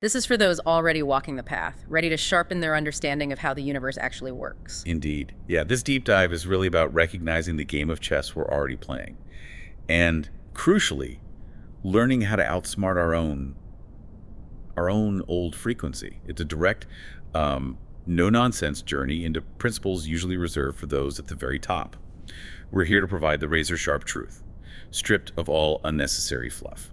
This is for those already walking the path, ready to sharpen their understanding of how the universe actually works. Indeed. Yeah, this deep dive is really about recognizing the game of chess we're already playing. And crucially, learning how to outsmart our own old frequency. It's a direct, no-nonsense journey into principles usually reserved for those at the very top. We're here to provide the razor-sharp truth, stripped of all unnecessary fluff.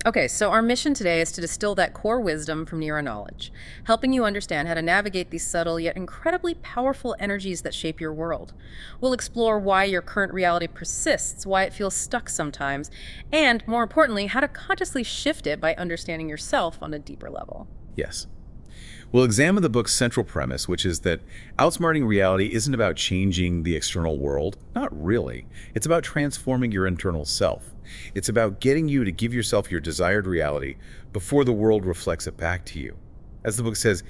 Okay, so our mission today is to distill that core wisdom from Nero knowledge, helping you understand how to navigate these subtle yet incredibly powerful energies that shape your world. We'll explore why your current reality persists, why it feels stuck sometimes, and more importantly, how to consciously shift it by understanding yourself on a deeper level. Yes. We'll examine the book's central premise, which is that outsmarting reality isn't about changing the external world. Not really. It's about transforming your internal self. It's about getting you to give yourself your desired reality before the world reflects it back to you. As the book says,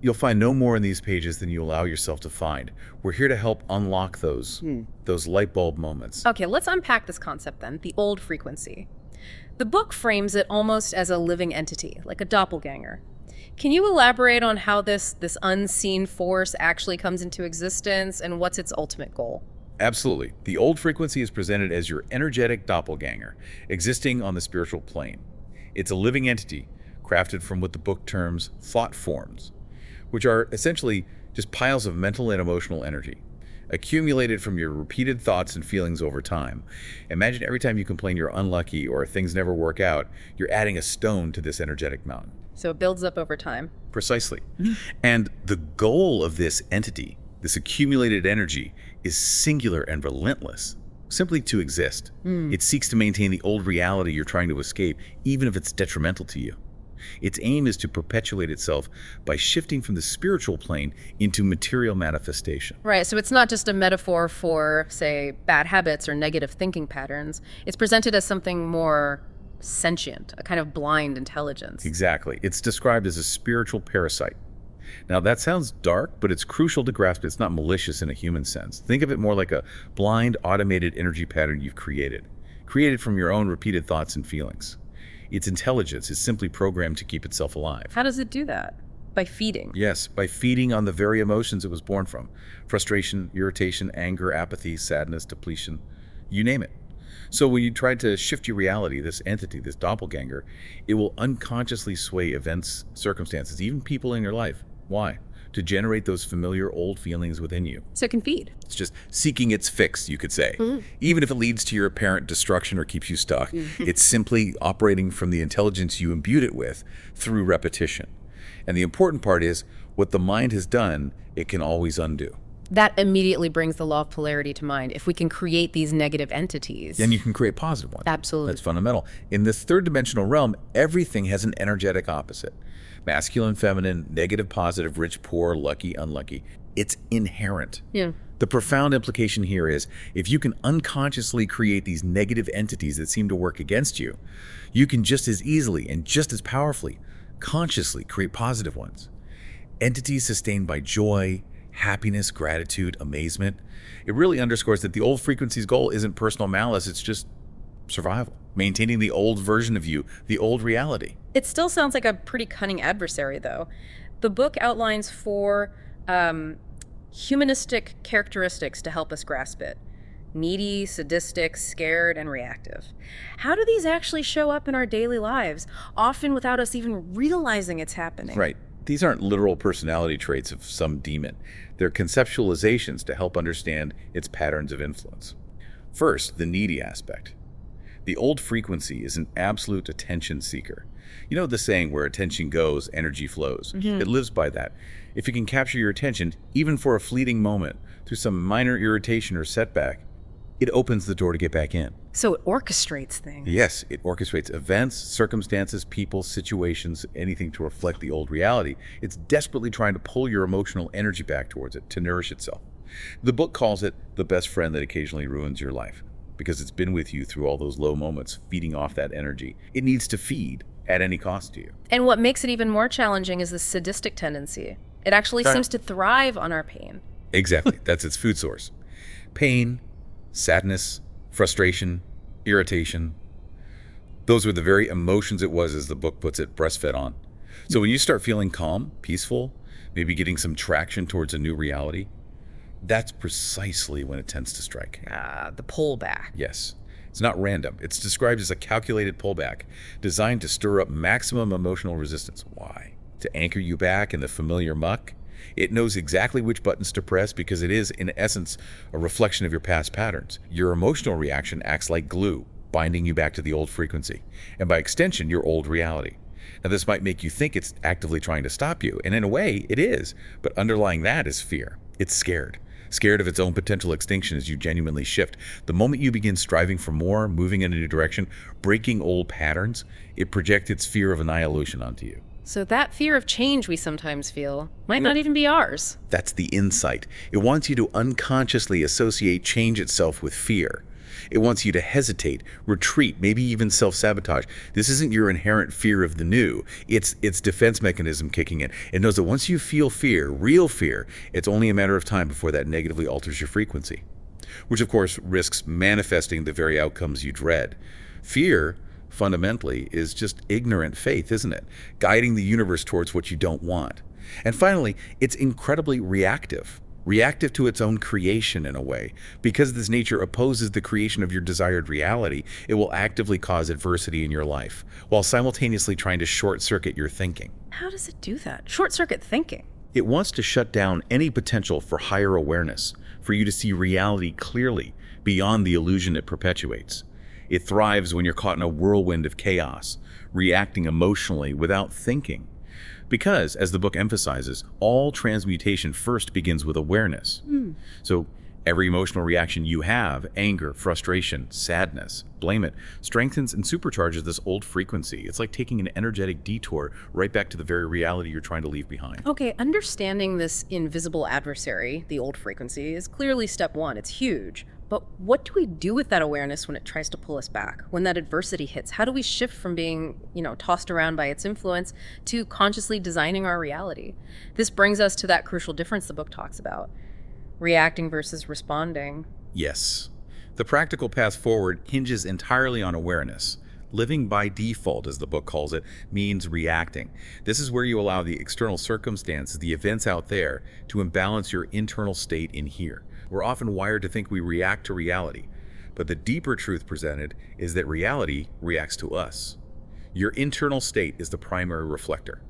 you'll find no more in these pages than you allow yourself to find. We're here to help unlock those light bulb moments. Okay, let's unpack this concept then, the old frequency. The book frames it almost as a living entity, like a doppelganger. Can you elaborate on how this unseen force actually comes into existence and what's its ultimate goal? Absolutely. The old frequency is presented as your energetic doppelganger, existing on the spiritual plane. It's a living entity crafted from what the book terms thought forms, which are essentially just piles of mental and emotional energy, accumulated from your repeated thoughts and feelings over time. Imagine every time you complain you're unlucky or things never work out, you're adding a stone to this energetic mountain. So it builds up over time. Precisely. And the goal of this entity, this accumulated energy, is singular and relentless, simply to exist. It seeks to maintain the old reality you're trying to escape, even if it's detrimental to you. Its aim is to perpetuate itself by shifting from the spiritual plane into material manifestation. Right, so it's not just a metaphor for, say, bad habits or negative thinking patterns. It's presented as something more sentient, a kind of blind intelligence. Exactly. It's described as a spiritual parasite. Now, that sounds dark, but it's crucial to grasp it's not malicious in a human sense. Think of it more like a blind, automated energy pattern you've created from your own repeated thoughts and feelings. Its intelligence is simply programmed to keep itself alive. How does it do that? By feeding? Yes, by feeding on the very emotions it was born from. Frustration, irritation, anger, apathy, sadness, depletion, you name it. So when you try to shift your reality, this entity, this doppelganger, it will unconsciously sway events, circumstances, even people in your life. Why? To generate those familiar old feelings within you. So it can feed. It's just seeking its fix, you could say. Even if it leads to your apparent destruction or keeps you stuck, it's simply operating from the intelligence you imbued it with through repetition. And the important part is, what the mind has done, it can always undo. That immediately brings the law of polarity to mind. If we can create these negative entities, Then you can create positive ones. Absolutely. That's fundamental. In this third dimensional realm, everything has an energetic opposite. Masculine, feminine, negative, positive, rich, poor, lucky, unlucky. It's inherent. Yeah. The profound implication here is, if you can unconsciously create these negative entities that seem to work against you, you can just as easily and just as powerfully, consciously create positive ones. Entities sustained by joy, happiness, gratitude, amazement. It really underscores that the old frequency's goal isn't personal malice, it's just survival, maintaining the old version of you, the old reality. It still sounds like a pretty cunning adversary, though. The book outlines four humanistic characteristics to help us grasp it: needy, sadistic, scared, and reactive. How do these actually show up in our daily lives, often without us even realizing it's happening? Right. These aren't literal personality traits of some demon. They're conceptualizations to help understand its patterns of influence. First, the needy aspect. The old frequency is an absolute attention seeker. You know the saying, where attention goes, energy flows. It lives by that. If you can capture your attention, even for a fleeting moment, through some minor irritation or setback, it opens the door to get back in. So it orchestrates things. Yes, it orchestrates events, circumstances, people, situations, anything to reflect the old reality. It's desperately trying to pull your emotional energy back towards it, to nourish itself. The book calls it the best friend that occasionally ruins your life, because it's been with you through all those low moments, feeding off that energy. It needs to feed at any cost to you. And what makes it even more challenging is the sadistic tendency. It actually seems to thrive on our pain. Exactly. That's its food source. Pain, sadness, frustration, irritation. Those were the very emotions it was, as the book puts it, breastfed on. So when you start feeling calm, peaceful, maybe getting some traction towards a new reality, that's precisely when it tends to strike. The pullback. Yes. It's not random. It's described as a calculated pullback designed to stir up maximum emotional resistance. Why? To anchor you back in the familiar muck. It knows exactly which buttons to press because it is, in essence, a reflection of your past patterns. Your emotional reaction acts like glue, binding you back to the old frequency, and by extension, your old reality. Now, this might make you think it's actively trying to stop you, and in a way, it is, but underlying that is fear. It's scared. Scared of its own potential extinction as you genuinely shift. The moment you begin striving for more, moving in a new direction, breaking old patterns, it projects its fear of annihilation onto you. So that fear of change we sometimes feel might not even be ours. That's the insight. It wants you to unconsciously associate change itself with fear. It wants you to hesitate, retreat, maybe even self-sabotage. This isn't your inherent fear of the new. It's its defense mechanism kicking in. It knows that once you feel fear, real fear, it's only a matter of time before that negatively alters your frequency, which of course risks manifesting the very outcomes you dread. Fear, fundamentally, is just ignorant faith, isn't it? Guiding the universe towards what you don't want. And finally, it's incredibly reactive. Reactive to its own creation in a way. Because this nature opposes the creation of your desired reality, it will actively cause adversity in your life, while simultaneously trying to short-circuit your thinking. How does it do that? Short-circuit thinking. It wants to shut down any potential for higher awareness, for you to see reality clearly, beyond the illusion it perpetuates. It thrives when you're caught in a whirlwind of chaos, reacting emotionally without thinking. Because, as the book emphasizes, all transmutation first begins with awareness. So every emotional reaction you have, anger, frustration, sadness, blame it, strengthens and supercharges this old frequency. It's like taking an energetic detour right back to the very reality you're trying to leave behind. Okay, understanding this invisible adversary, the old frequency, is clearly step one. It's huge. But what do we do with that awareness when it tries to pull us back? When that adversity hits, how do we shift from being, tossed around by its influence to consciously designing our reality? This brings us to that crucial difference the book talks about, reacting versus responding. Yes. The practical path forward hinges entirely on awareness. Living by default, as the book calls it, means reacting. This is where you allow the external circumstances, the events out there, to imbalance your internal state in here. We're often wired to think we react to reality, but the deeper truth presented is that reality reacts to us. Your internal state is the primary reflector.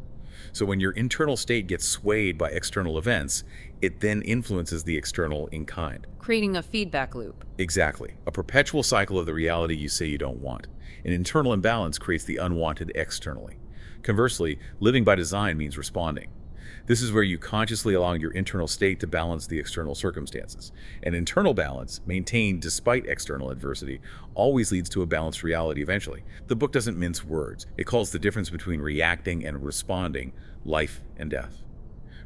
So when your internal state gets swayed by external events, it then influences the external in kind. Creating a feedback loop. Exactly. A perpetual cycle of the reality you say you don't want. An internal imbalance creates the unwanted externally. Conversely, living by design means responding. This is where you consciously allow your internal state to balance the external circumstances. An internal balance, maintained despite external adversity, always leads to a balanced reality eventually. The book doesn't mince words. It calls the difference between reacting and responding life and death.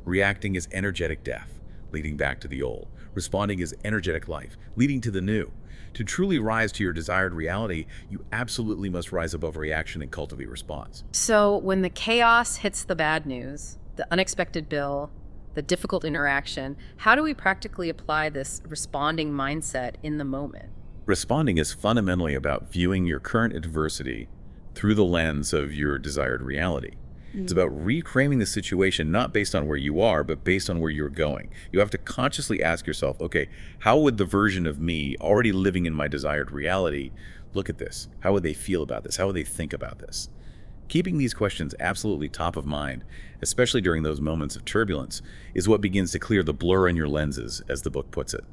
Reacting is energetic death, leading back to the old. Responding is energetic life, leading to the new. To truly rise to your desired reality, you absolutely must rise above reaction and cultivate response. So when the chaos hits the bad news, the unexpected bill, the difficult interaction, how do we practically apply this responding mindset in the moment? Responding is fundamentally about viewing your current adversity through the lens of your desired reality. It's about reframing the situation not based on where you are, but based on where you're going. You have to consciously ask yourself, okay, how would the version of me already living in my desired reality look at this? How would they feel about this? How would they think about this? Keeping these questions absolutely top of mind, especially during those moments of turbulence, is what begins to clear the blur in your lenses, as the book puts it.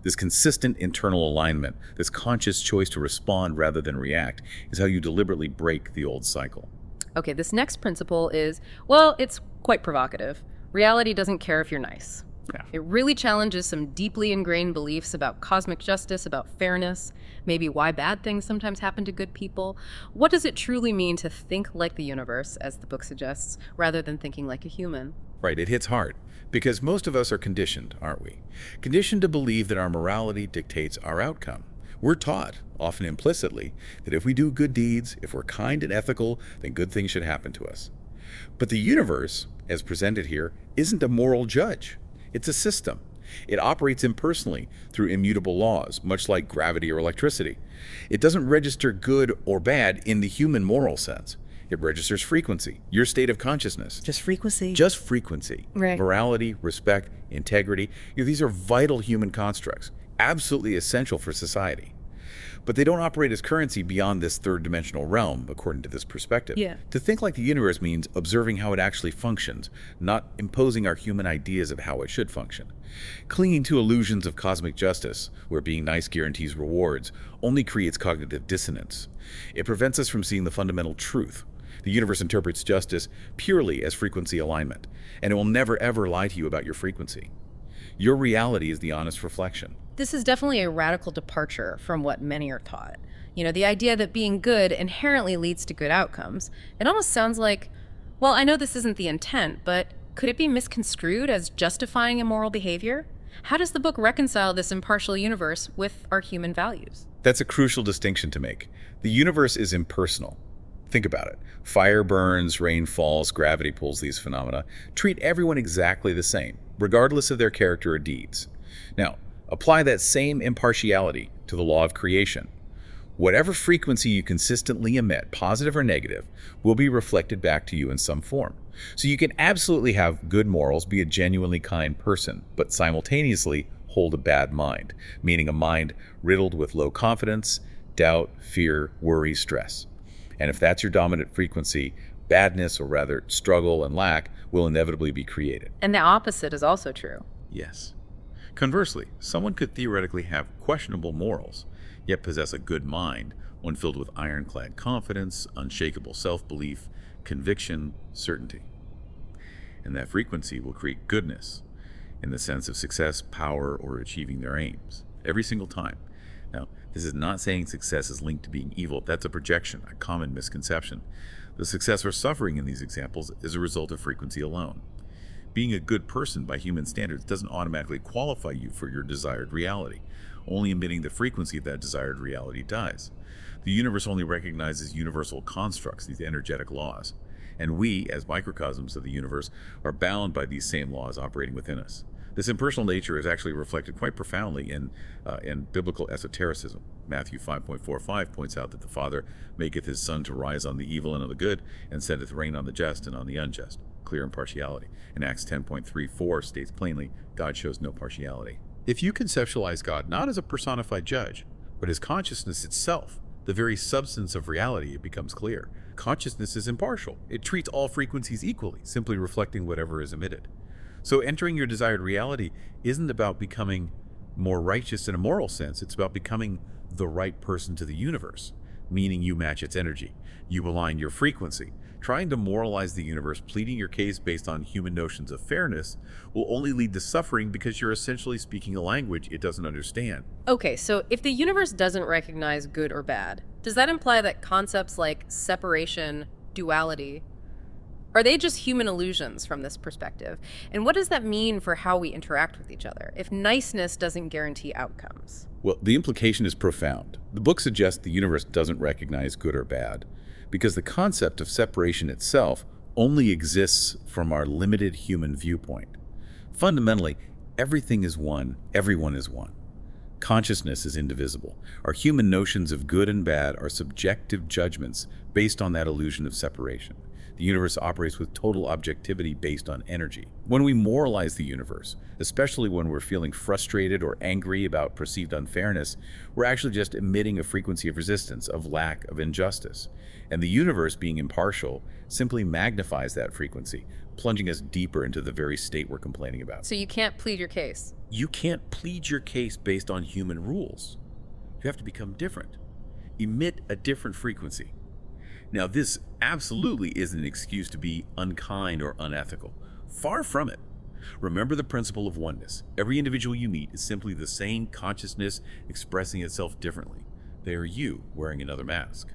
This consistent internal alignment, this conscious choice to respond rather than react, is how you deliberately break the old cycle. Okay, this next principle is, well, it's quite provocative. Reality doesn't care if you're nice. Yeah. It really challenges some deeply ingrained beliefs about cosmic justice, about fairness, maybe why bad things sometimes happen to good people. What does it truly mean to think like the universe, as the book suggests, rather than thinking like a human? Right, it hits hard, because most of us are conditioned, aren't we? Conditioned to believe that our morality dictates our outcome. We're taught, often implicitly, that if we do good deeds, if we're kind and ethical, then good things should happen to us. But the universe, as presented here, isn't a moral judge. It's a system. It operates impersonally through immutable laws, much like gravity or electricity. It doesn't register good or bad in the human moral sense. It registers frequency, your state of consciousness. Just frequency. Just frequency. Right. Morality, respect, integrity. These are vital human constructs, absolutely essential for society. But they don't operate as currency beyond this third-dimensional realm, according to this perspective. Yeah. To think like the universe means observing how it actually functions, not imposing our human ideas of how it should function. Clinging to illusions of cosmic justice, where being nice guarantees rewards, only creates cognitive dissonance. It prevents us from seeing the fundamental truth. The universe interprets justice purely as frequency alignment, and it will never ever lie to you about your frequency. Your reality is the honest reflection. This is definitely a radical departure from what many are taught. The idea that being good inherently leads to good outcomes. It almost sounds like, well, I know this isn't the intent, but could it be misconstrued as justifying immoral behavior? How does the book reconcile this impartial universe with our human values? That's a crucial distinction to make. The universe is impersonal. Think about it. Fire burns, rain falls, gravity pulls these phenomena. Treat everyone exactly the same, regardless of their character or deeds. Now, apply that same impartiality to the law of creation. Whatever frequency you consistently emit, positive or negative, will be reflected back to you in some form. So you can absolutely have good morals, be a genuinely kind person, but simultaneously hold a bad mind, meaning a mind riddled with low confidence, doubt, fear, worry, stress. And if that's your dominant frequency, badness, or rather struggle and lack, will inevitably be created. And the opposite is also true. Yes. Conversely, someone could theoretically have questionable morals, yet possess a good mind, one filled with ironclad confidence, unshakable self-belief, conviction, certainty. And that frequency will create goodness in the sense of success, power, or achieving their aims, every single time. Now, this is not saying success is linked to being evil. That's a projection, a common misconception. The success or suffering in these examples is a result of frequency alone. Being a good person by human standards doesn't automatically qualify you for your desired reality. Only emitting the frequency of that desired reality does. The universe only recognizes universal constructs, these energetic laws. And we, as microcosms of the universe, are bound by these same laws operating within us. This impersonal nature is actually reflected quite profoundly in biblical esotericism. Matthew 5.45 points out that the Father maketh his sun to rise on the evil and on the good, and setteth rain on the just and on the unjust. Clear impartiality. And Acts 10.34 states plainly, God shows no partiality. If you conceptualize God not as a personified judge, but as consciousness itself, the very substance of reality, it becomes clear. Consciousness is impartial. It treats all frequencies equally, simply reflecting whatever is emitted. So entering your desired reality isn't about becoming more righteous in a moral sense. It's about becoming the right person to the universe, meaning you match its energy. You align your frequency. Trying to moralize the universe, pleading your case based on human notions of fairness, will only lead to suffering because you're essentially speaking a language it doesn't understand. Okay, so if the universe doesn't recognize good or bad, does that imply that concepts like separation, duality, are they just human illusions from this perspective? And what does that mean for how we interact with each other if niceness doesn't guarantee outcomes? Well, the implication is profound. The book suggests the universe doesn't recognize good or bad because the concept of separation itself only exists from our limited human viewpoint. Fundamentally, everything is one, everyone is one. Consciousness is indivisible. Our human notions of good and bad are subjective judgments based on that illusion of separation. The universe operates with total objectivity based on energy. When we moralize the universe, especially when we're feeling frustrated or angry about perceived unfairness, we're actually just emitting a frequency of resistance, of lack, of injustice. And the universe, being impartial, simply magnifies that frequency, plunging us deeper into the very state we're complaining about. So you can't plead your case. You can't plead your case based on human rules. You have to become different. Emit a different frequency. Now, this absolutely isn't an excuse to be unkind or unethical. Far from it. Remember the principle of oneness. Every individual you meet is simply the same consciousness expressing itself differently. They are you wearing another mask.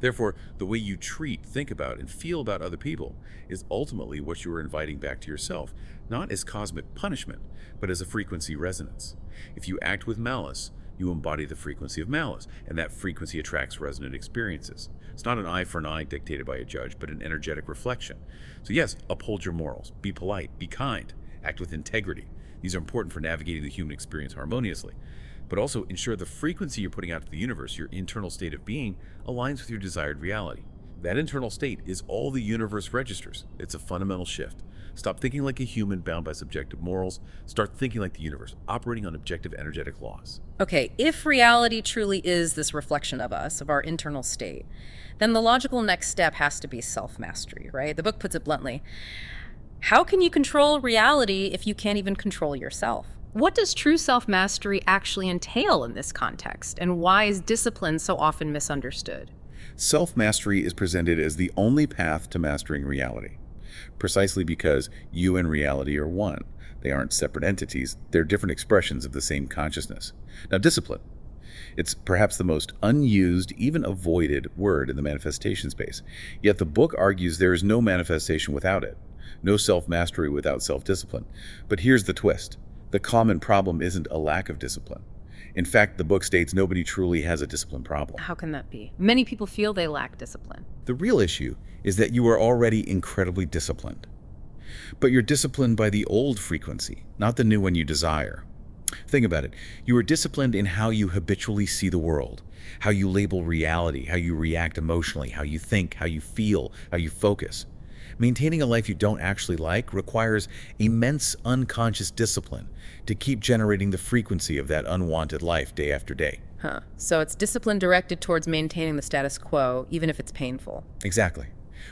Therefore, the way you treat, think about, and feel about other people is ultimately what you are inviting back to yourself, not as cosmic punishment, but as a frequency resonance. If you act with malice, you embody the frequency of malice, and that frequency attracts resonant experiences. It's not an eye for an eye dictated by a judge, but an energetic reflection. So yes, uphold your morals, be polite, be kind, act with integrity. These are important for navigating the human experience harmoniously. But also ensure the frequency you're putting out to the universe, your internal state of being, aligns with your desired reality. That internal state is all the universe registers. It's a fundamental shift. Stop thinking like a human bound by subjective morals. Start thinking like the universe, operating on objective energetic laws. Okay, if reality truly is this reflection of us, of our internal state, then the logical next step has to be self-mastery, right? The book puts it bluntly. How can you control reality if you can't even control yourself? What does true self-mastery actually entail in this context, and why is discipline so often misunderstood? Self-mastery is presented as the only path to mastering reality, precisely because you and reality are one. They aren't separate entities, they're different expressions of the same consciousness. Now, discipline. It's perhaps the most unused, even avoided word in the manifestation space. Yet the book argues there is no manifestation without it, no self-mastery without self-discipline. But here's the twist. The common problem isn't a lack of discipline. In fact, the book states nobody truly has a discipline problem. How can that be? Many people feel they lack discipline. The real issue is that you are already incredibly disciplined. But you're disciplined by the old frequency, not the new one you desire. Think about it. You are disciplined in how you habitually see the world, how you label reality, how you react emotionally, how you think, how you feel, how you focus. Maintaining a life you don't actually like requires immense unconscious discipline to keep generating the frequency of that unwanted life day after day. Huh. So it's discipline directed towards maintaining the status quo, even if it's painful. Exactly.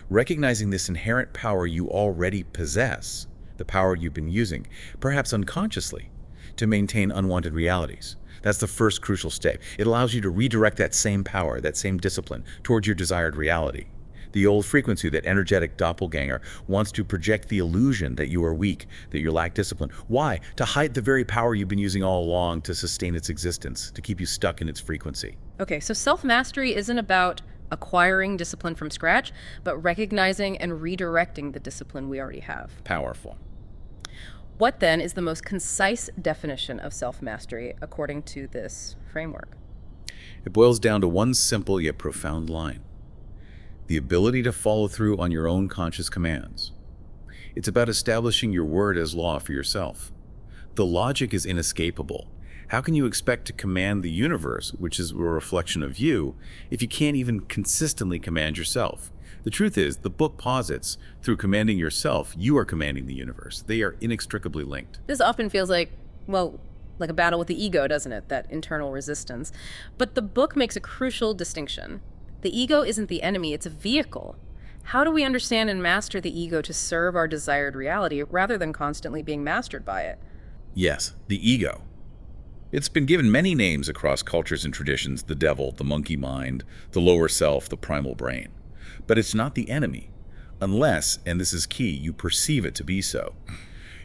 Recognizing this inherent power you already possess, the power you've been using, perhaps unconsciously, to maintain unwanted realities. That's the first crucial step. It allows you to redirect that same power, that same discipline, towards your desired reality. The old frequency, that energetic doppelganger, wants to project the illusion that you are weak, that you lack discipline. Why? To hide the very power you've been using all along to sustain its existence, to keep you stuck in its frequency. Okay, so self-mastery isn't about acquiring discipline from scratch, but recognizing and redirecting the discipline we already have. Powerful. What then is the most concise definition of self-mastery according to this framework? It boils down to one simple yet profound line: the ability to follow through on your own conscious commands. It's about establishing your word as law for yourself. The logic is inescapable. How can you expect to command the universe, which is a reflection of you, if you can't even consistently command yourself? The truth is, the book posits, through commanding yourself, you are commanding the universe. They are inextricably linked. This often feels like, well, like a battle with the ego, doesn't it? That internal resistance. But the book makes a crucial distinction. The ego isn't the enemy, it's a vehicle. How do we understand and master the ego to serve our desired reality rather than constantly being mastered by it? Yes, the ego. It's been given many names across cultures and traditions: the devil, the monkey mind, the lower self, the primal brain. But it's not the enemy, unless, and this is key, you perceive it to be so.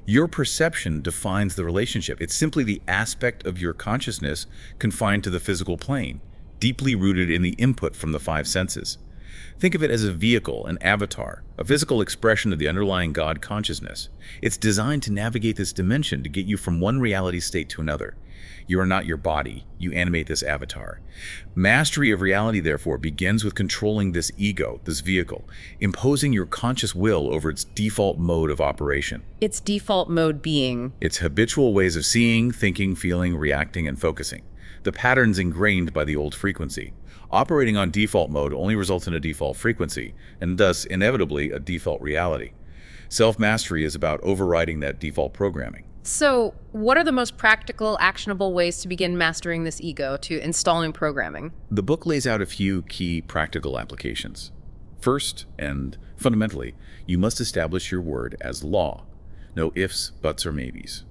Your perception defines the relationship. It's simply the aspect of your consciousness confined to the physical plane, deeply rooted in the input from the five senses. Think of it as a vehicle, an avatar, a physical expression of the underlying God consciousness. It's designed to navigate this dimension to get you from one reality state to another. You are not your body. You animate this avatar. Mastery of reality, therefore, begins with controlling this ego, this vehicle, imposing your conscious will over its default mode of operation. Its default mode being? Its habitual ways of seeing, thinking, feeling, reacting, and focusing. The patterns ingrained by the old frequency. Operating on default mode only results in a default frequency, and thus, inevitably, a default reality. Self-mastery is about overriding that default programming. So, what are the most practical, actionable ways to begin mastering this ego, to install new programming? The book lays out a few key practical applications. First, and fundamentally, you must establish your word as law. No ifs, buts, or maybes.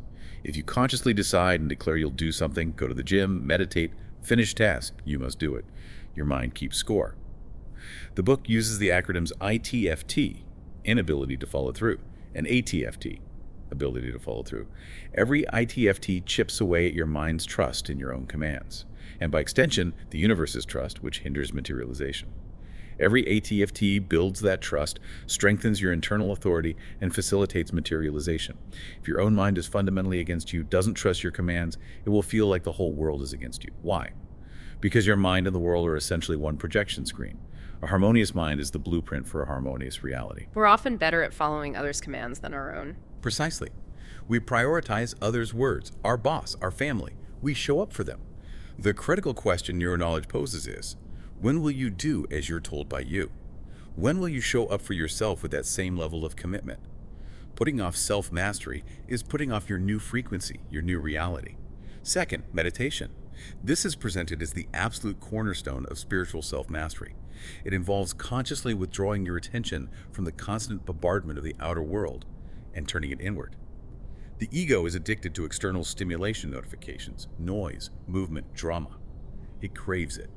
If you consciously decide and declare you'll do something, go to the gym, meditate, finish task, you must do it. Your mind keeps score. The book uses the acronyms ITFT, inability to follow through, and ATFT, ability to follow through. Every ITFT chips away at your mind's trust in your own commands, and by extension, the universe's trust, which hinders materialization. Every ATFT builds that trust, strengthens your internal authority, and facilitates materialization. If your own mind is fundamentally against you, doesn't trust your commands, it will feel like the whole world is against you. Why? Because your mind and the world are essentially one projection screen. A harmonious mind is the blueprint for a harmonious reality. We're often better at following others' commands than our own. Precisely. We prioritize others' words, our boss, our family. We show up for them. The critical question Nero knowledge poses is, when will you do as you're told by you? When will you show up for yourself with that same level of commitment? Putting off self-mastery is putting off your new frequency, your new reality. Second, meditation. This is presented as the absolute cornerstone of spiritual self-mastery. It involves consciously withdrawing your attention from the constant bombardment of the outer world and turning it inward. The ego is addicted to external stimulation notifications, noise, movement, drama. It craves it.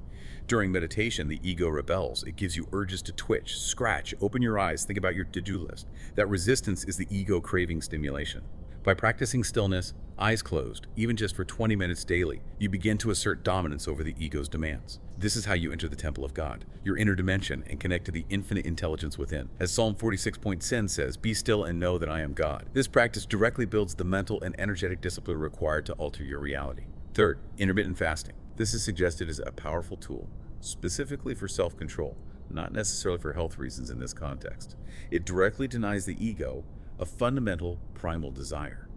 During meditation, the ego rebels. It gives you urges to twitch, scratch, open your eyes, think about your to-do list. That resistance is the ego craving stimulation. By practicing stillness, eyes closed, even just for 20 minutes daily, you begin to assert dominance over the ego's demands. This is how you enter the temple of God, your inner dimension, and connect to the infinite intelligence within. As Psalm 46.10 says, "Be still and know that I am God." This practice directly builds the mental and energetic discipline required to alter your reality. Third, intermittent fasting. This is suggested as a powerful tool, specifically for self-control, not necessarily for health reasons in this context. It directly denies the ego a fundamental primal desire: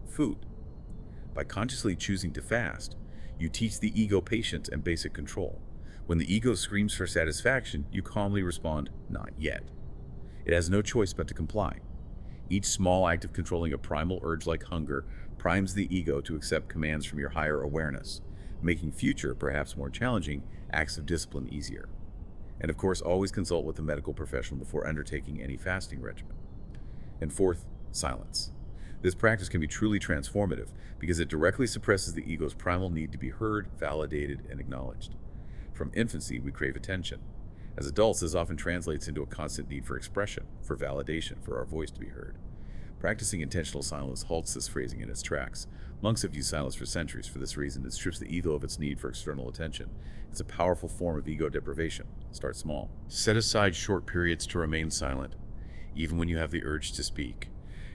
food. By consciously choosing to fast, you teach the ego patience and basic control. When the ego screams for satisfaction, you calmly respond, "Not yet." It has no choice but to comply. Each small act of controlling a primal urge like hunger primes the ego to accept commands from your higher awareness, making future, perhaps more challenging, acts of discipline easier. And of course, always consult with a medical professional before undertaking any fasting regimen. And fourth, silence. This practice can be truly transformative because it directly suppresses the ego's primal need to be heard, validated, and acknowledged. From infancy, we crave attention. As adults, this often translates into a constant need for expression, for validation, for our voice to be heard. Practicing intentional silence halts this phrasing in its tracks. Monks have used silence for centuries. For this reason, it strips the ego of its need for external attention. It's a powerful form of ego deprivation. Start small. Set aside short periods to remain silent, even when you have the urge to speak.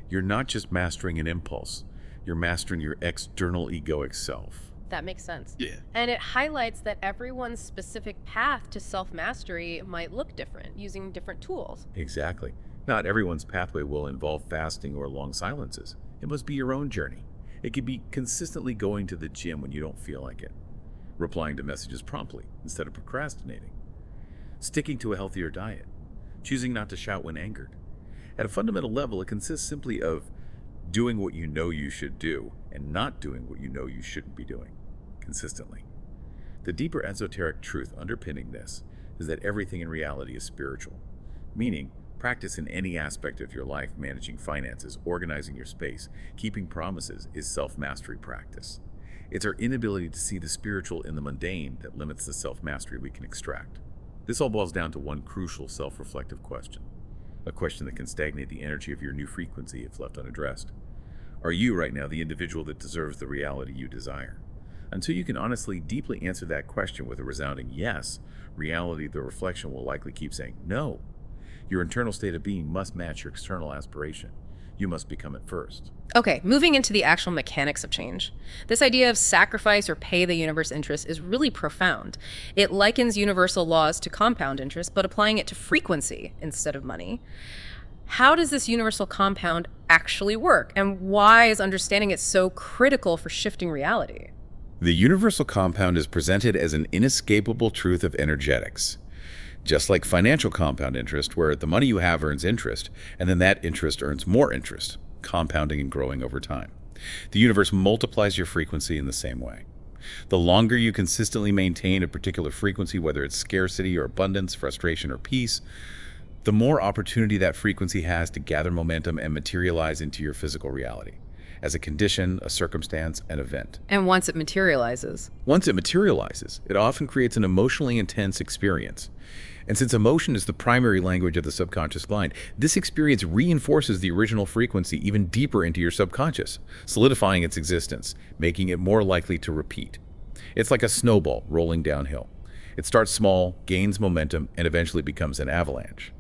You're not just mastering an impulse, you're mastering your external egoic self. That makes sense. Yeah. And it highlights that everyone's specific path to self-mastery might look different, using different tools. Exactly. Not everyone's pathway will involve fasting or long silences. It must be your own journey. It could be consistently going to the gym when you don't feel like it, replying to messages promptly instead of procrastinating, sticking to a healthier diet, choosing not to shout when angered. At a fundamental level, it consists simply of doing what you know you should do and not doing what you know you shouldn't be doing consistently. The deeper esoteric truth underpinning this is that everything in reality is spiritual, meaning practice in any aspect of your life, managing finances, organizing your space, keeping promises, is self-mastery practice. It's our inability to see the spiritual in the mundane that limits the self-mastery we can extract. This all boils down to one crucial self-reflective question, a question that can stagnate the energy of your new frequency if left unaddressed. Are you right now the individual that deserves the reality you desire? Until you can honestly, deeply answer that question with a resounding yes, reality, the reflection, will likely keep saying no. Your internal state of being must match your external aspiration. You must become it first. Okay, moving into the actual mechanics of change. This idea of sacrifice or pay the universe interest is really profound. It likens universal laws to compound interest, but applying it to frequency instead of money. How does this universal compound actually work, and why is understanding it so critical for shifting reality? The universal compound is presented as an inescapable truth of energetics. Just like financial compound interest, where the money you have earns interest, and then that interest earns more interest, compounding and growing over time. The universe multiplies your frequency in the same way. The longer you consistently maintain a particular frequency, whether it's scarcity or abundance, frustration or peace, the more opportunity that frequency has to gather momentum and materialize into your physical reality as a condition, a circumstance, an event. And once it materializes, it often creates an emotionally intense experience. And since emotion is the primary language of the subconscious mind, this experience reinforces the original frequency even deeper into your subconscious, solidifying its existence, making it more likely to repeat. It's like a snowball rolling downhill. It starts small, gains momentum, and eventually becomes an avalanche.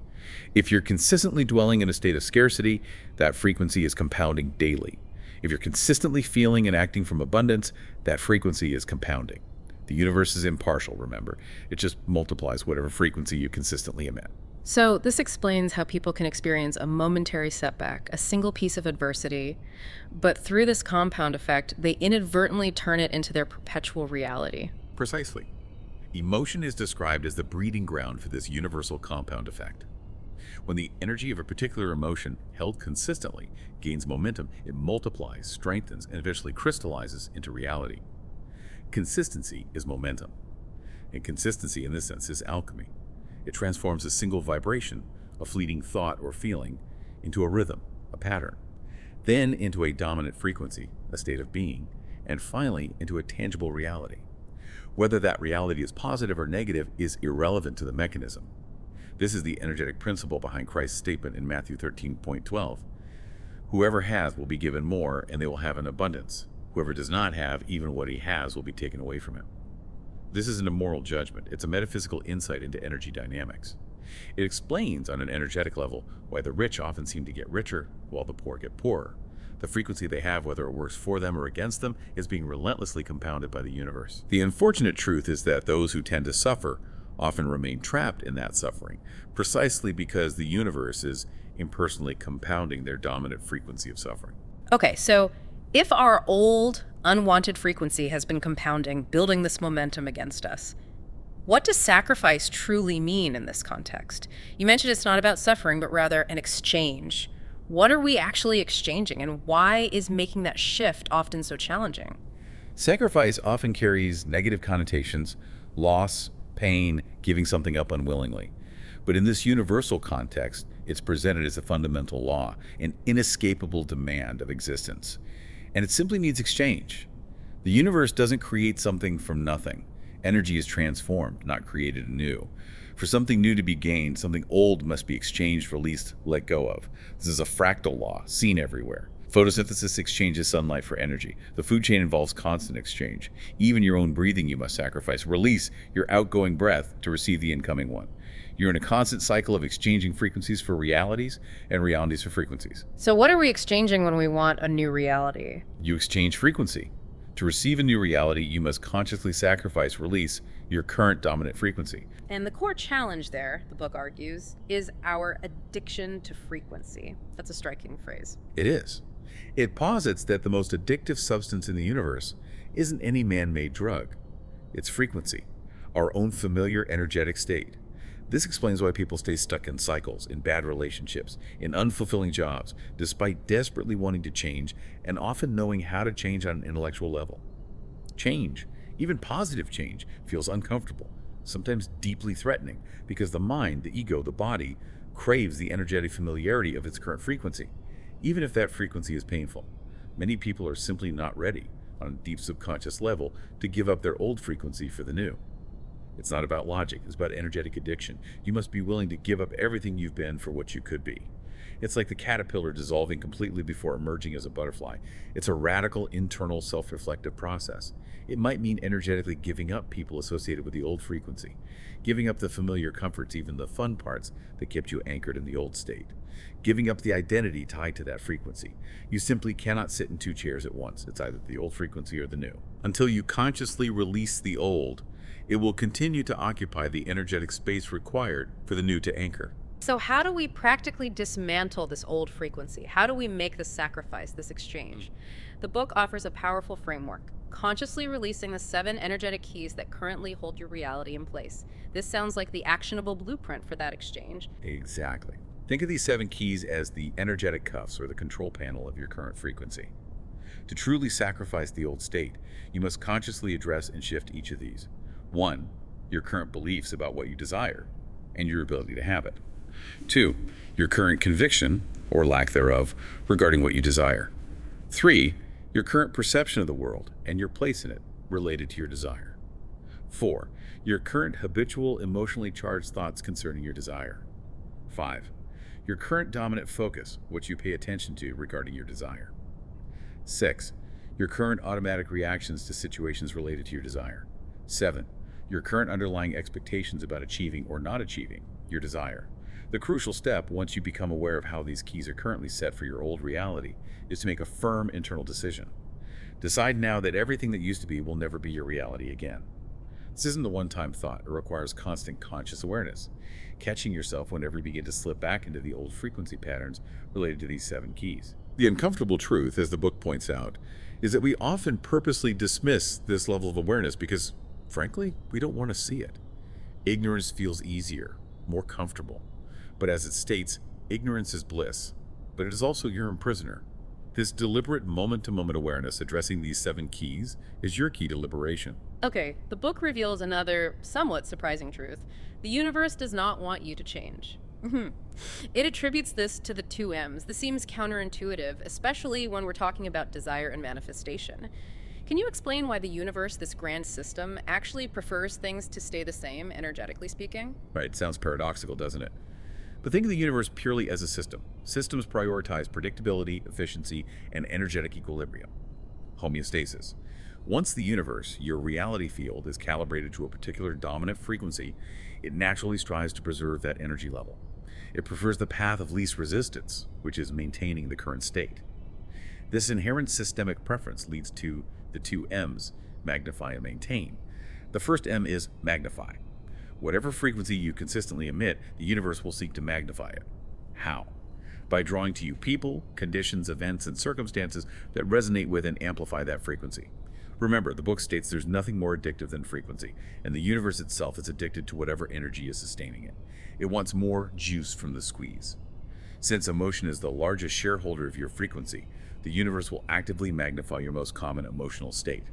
If you're consistently dwelling in a state of scarcity, that frequency is compounding daily. If you're consistently feeling and acting from abundance, that frequency is compounding. The universe is impartial, remember. It just multiplies whatever frequency you consistently emit. So this explains how people can experience a momentary setback, a single piece of adversity, but through this compound effect, they inadvertently turn it into their perpetual reality. Precisely. Emotion is described as the breeding ground for this universal compound effect. When the energy of a particular emotion, held consistently, gains momentum, it multiplies, strengthens, and eventually crystallizes into reality. Consistency is momentum. And consistency, in this sense, is alchemy. It transforms a single vibration, a fleeting thought or feeling, into a rhythm, a pattern, then into a dominant frequency, a state of being, and finally into a tangible reality. Whether that reality is positive or negative is irrelevant to the mechanism. This is the energetic principle behind Christ's statement in Matthew 13:12. Whoever has will be given more, and they will have an abundance. Whoever does not have, even what he has will be taken away from him. This isn't a moral judgment. It's a metaphysical insight into energy dynamics. It explains on an energetic level why the rich often seem to get richer while the poor get poorer. The frequency they have, whether it works for them or against them, is being relentlessly compounded by the universe. The unfortunate truth is that those who tend to suffer often remain trapped in that suffering, precisely because the universe is impersonally compounding their dominant frequency of suffering. Okay, so if our old, unwanted frequency has been compounding, building this momentum against us, what does sacrifice truly mean in this context? You mentioned it's not about suffering, but rather an exchange. What are we actually exchanging, and why is making that shift often so challenging? Sacrifice often carries negative connotations, loss, pain, giving something up unwillingly. But in this universal context, it's presented as a fundamental law, an inescapable demand of existence. And it simply needs exchange. The universe doesn't create something from nothing. Energy is transformed, not created anew. For something new to be gained, something old must be exchanged, released, let go of. This is a fractal law, seen everywhere. Photosynthesis exchanges sunlight for energy. The food chain involves constant exchange. Even your own breathing you must sacrifice. Release your outgoing breath to receive the incoming one. You're in a constant cycle of exchanging frequencies for realities and realities for frequencies. So what are we exchanging when we want a new reality? You exchange frequency. To receive a new reality, you must consciously sacrifice, release your current dominant frequency. And the core challenge there, the book argues, is our addiction to frequency. That's a striking phrase. It is. It posits that the most addictive substance in the universe isn't any man-made drug. It's frequency, our own familiar energetic state. This explains why people stay stuck in cycles, in bad relationships, in unfulfilling jobs, despite desperately wanting to change and often knowing how to change on an intellectual level. Change, even positive change, feels uncomfortable, sometimes deeply threatening, because the mind, the ego, the body craves the energetic familiarity of its current frequency, even if that frequency is painful. Many people are simply not ready, on a deep subconscious level, to give up their old frequency for the new. It's not about logic, it's about energetic addiction. You must be willing to give up everything you've been for what you could be. It's like the caterpillar dissolving completely before emerging as a butterfly. It's a radical internal self-reflective process. It might mean energetically giving up people associated with the old frequency, giving up the familiar comforts, even the fun parts that kept you anchored in the old state, giving up the identity tied to that frequency. You simply cannot sit in two chairs at once. It's either the old frequency or the new. Until you consciously release the old, it will continue to occupy the energetic space required for the new to anchor. So how do we practically dismantle this old frequency? How do we make this sacrifice, this exchange? The book offers a powerful framework, consciously releasing the 7 energetic keys that currently hold your reality in place. This sounds like the actionable blueprint for that exchange. Exactly. Think of these 7 keys as the energetic cuffs or the control panel of your current frequency. To truly sacrifice the old state, you must consciously address and shift each of these. 1, your current beliefs about what you desire and your ability to have it. 2, your current conviction, or lack thereof, regarding what you desire. 3, your current perception of the world and your place in it related to your desire. 4, your current habitual emotionally charged thoughts concerning your desire. 5, your current dominant focus, what you pay attention to regarding your desire. 6, your current automatic reactions to situations related to your desire. 7, your current underlying expectations about achieving or not achieving your desire. The crucial step, once you become aware of how these keys are currently set for your old reality, is to make a firm internal decision. Decide now that everything that used to be will never be your reality again. This isn't a one-time thought. It requires constant conscious awareness, catching yourself whenever you begin to slip back into the old frequency patterns related to these 7 keys. The uncomfortable truth, as the book points out, is that we often purposely dismiss this level of awareness because Frankly, we don't want to see it. Ignorance feels easier, more comfortable. But as it states, ignorance is bliss, but it is also your imprisoner. This deliberate moment-to-moment awareness addressing these 7 keys is your key to liberation. Okay, the book reveals another somewhat surprising truth. The universe does not want you to change. It attributes this to the 2 M's. This seems counterintuitive, especially when we're talking about desire and manifestation. Can you explain why the universe, this grand system, actually prefers things to stay the same, energetically speaking? Right, it sounds paradoxical, doesn't it? But think of the universe purely as a system. Systems prioritize predictability, efficiency, and energetic equilibrium. Homeostasis. Once the universe, your reality field, is calibrated to a particular dominant frequency, it naturally strives to preserve that energy level. It prefers the path of least resistance, which is maintaining the current state. This inherent systemic preference leads to the 2 M's, magnify and maintain. The first M is magnify. Whatever frequency you consistently emit, the universe will seek to magnify it. How? By drawing to you people, conditions, events, and circumstances that resonate with and amplify that frequency. Remember, the book states there's nothing more addictive than frequency, and the universe itself is addicted to whatever energy is sustaining it. It wants more juice from the squeeze. Since emotion is the largest shareholder of your frequency, the universe will actively magnify your most common emotional state.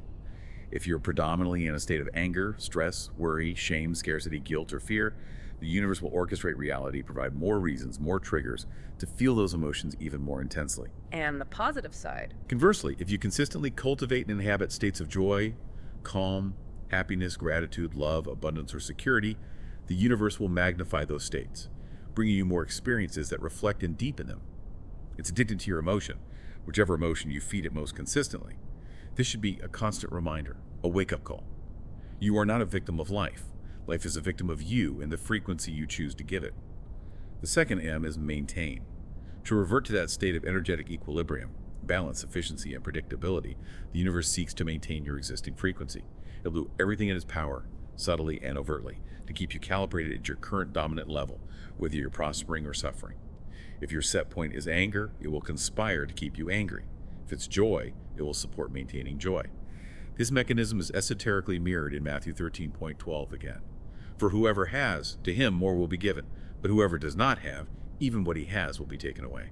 If you're predominantly in a state of anger, stress, worry, shame, scarcity, guilt, or fear, the universe will orchestrate reality, provide more reasons, more triggers to feel those emotions even more intensely. And the positive side. Conversely, if you consistently cultivate and inhabit states of joy, calm, happiness, gratitude, love, abundance, or security, the universe will magnify those states, bringing you more experiences that reflect and deepen them. It's addicted to your emotion, whichever emotion you feed it most consistently. This should be a constant reminder, a wake-up call. You are not a victim of life. Life is a victim of you and the frequency you choose to give it. The second M is maintain. To revert to that state of energetic equilibrium, balance, efficiency, and predictability, the universe seeks to maintain your existing frequency. It will do everything in its power, subtly and overtly, to keep you calibrated at your current dominant level, whether you're prospering or suffering. If your set point is anger, it will conspire to keep you angry. If it's joy, it will support maintaining joy. This mechanism is esoterically mirrored in Matthew 13:12 again. For whoever has, to him more will be given, but whoever does not have, even what he has will be taken away.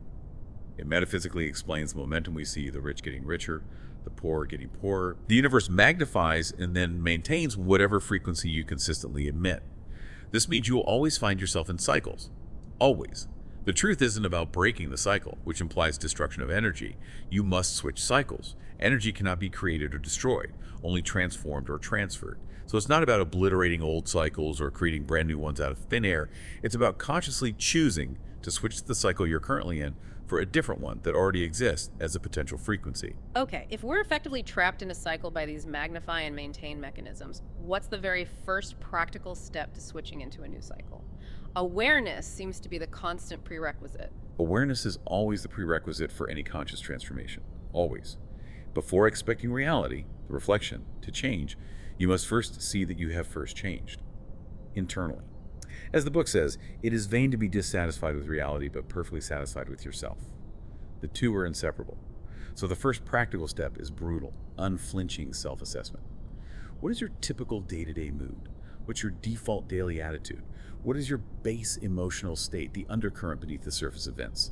It metaphysically explains the momentum we see, the rich getting richer, the poor getting poorer. The universe magnifies and then maintains whatever frequency you consistently emit. This means you will always find yourself in cycles. Always. The truth isn't about breaking the cycle, which implies destruction of energy. You must switch cycles. Energy cannot be created or destroyed, only transformed or transferred. So it's not about obliterating old cycles or creating brand new ones out of thin air. It's about consciously choosing to switch the cycle you're currently in for a different one that already exists as a potential frequency. Okay, if we're effectively trapped in a cycle by these magnify and maintain mechanisms, what's the very first practical step to switching into a new cycle? Awareness seems to be the constant prerequisite. Awareness is always the prerequisite for any conscious transformation. Always. Before expecting reality, the reflection, to change, you must first see that you have first changed. Internally. As the book says, it is vain to be dissatisfied with reality, but perfectly satisfied with yourself. The two are inseparable. So the first practical step is brutal, unflinching self-assessment. What is your typical day-to-day mood? What's your default daily attitude? What is your base emotional state, the undercurrent beneath the surface events?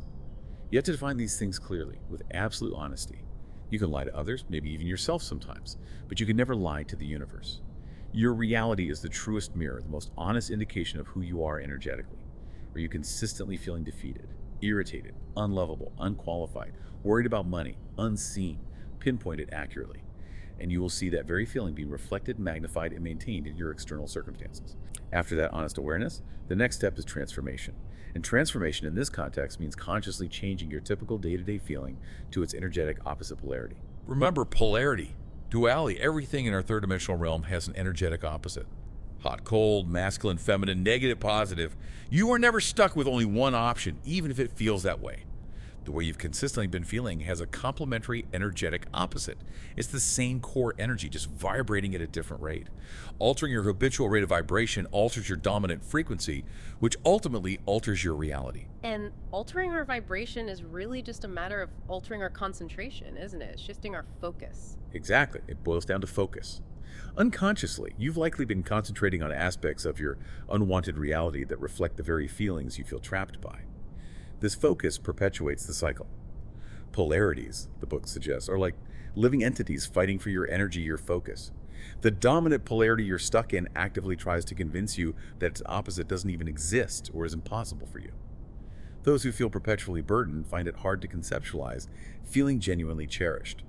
You have to define these things clearly, with absolute honesty. You can lie to others, maybe even yourself sometimes, but you can never lie to the universe. Your reality is the truest mirror, the most honest indication of who you are energetically. Are you consistently feeling defeated, irritated, unlovable, unqualified, worried about money, unseen, pinpointed accurately? And you will see that very feeling being reflected, magnified, and maintained in your external circumstances. After that honest awareness, the next step is transformation. And transformation in this context means consciously changing your typical day-to-day feeling to its energetic opposite polarity. Remember polarity, duality. Everything in our third-dimensional realm has an energetic opposite. Hot, cold, masculine, feminine, negative, positive. You are never stuck with only one option, even if it feels that way. The way you've consistently been feeling has a complementary energetic opposite. It's the same core energy, just vibrating at a different rate. Altering your habitual rate of vibration alters your dominant frequency, which ultimately alters your reality. And altering our vibration is really just a matter of altering our concentration, isn't it? Shifting our focus. Exactly. It boils down to focus. Unconsciously, you've likely been concentrating on aspects of your unwanted reality that reflect the very feelings you feel trapped by. This focus perpetuates the cycle. Polarities, the book suggests, are like living entities fighting for your energy, your focus. The dominant polarity you're stuck in actively tries to convince you that its opposite doesn't even exist or is impossible for you. Those who feel perpetually burdened find it hard to conceptualize feeling genuinely cherished.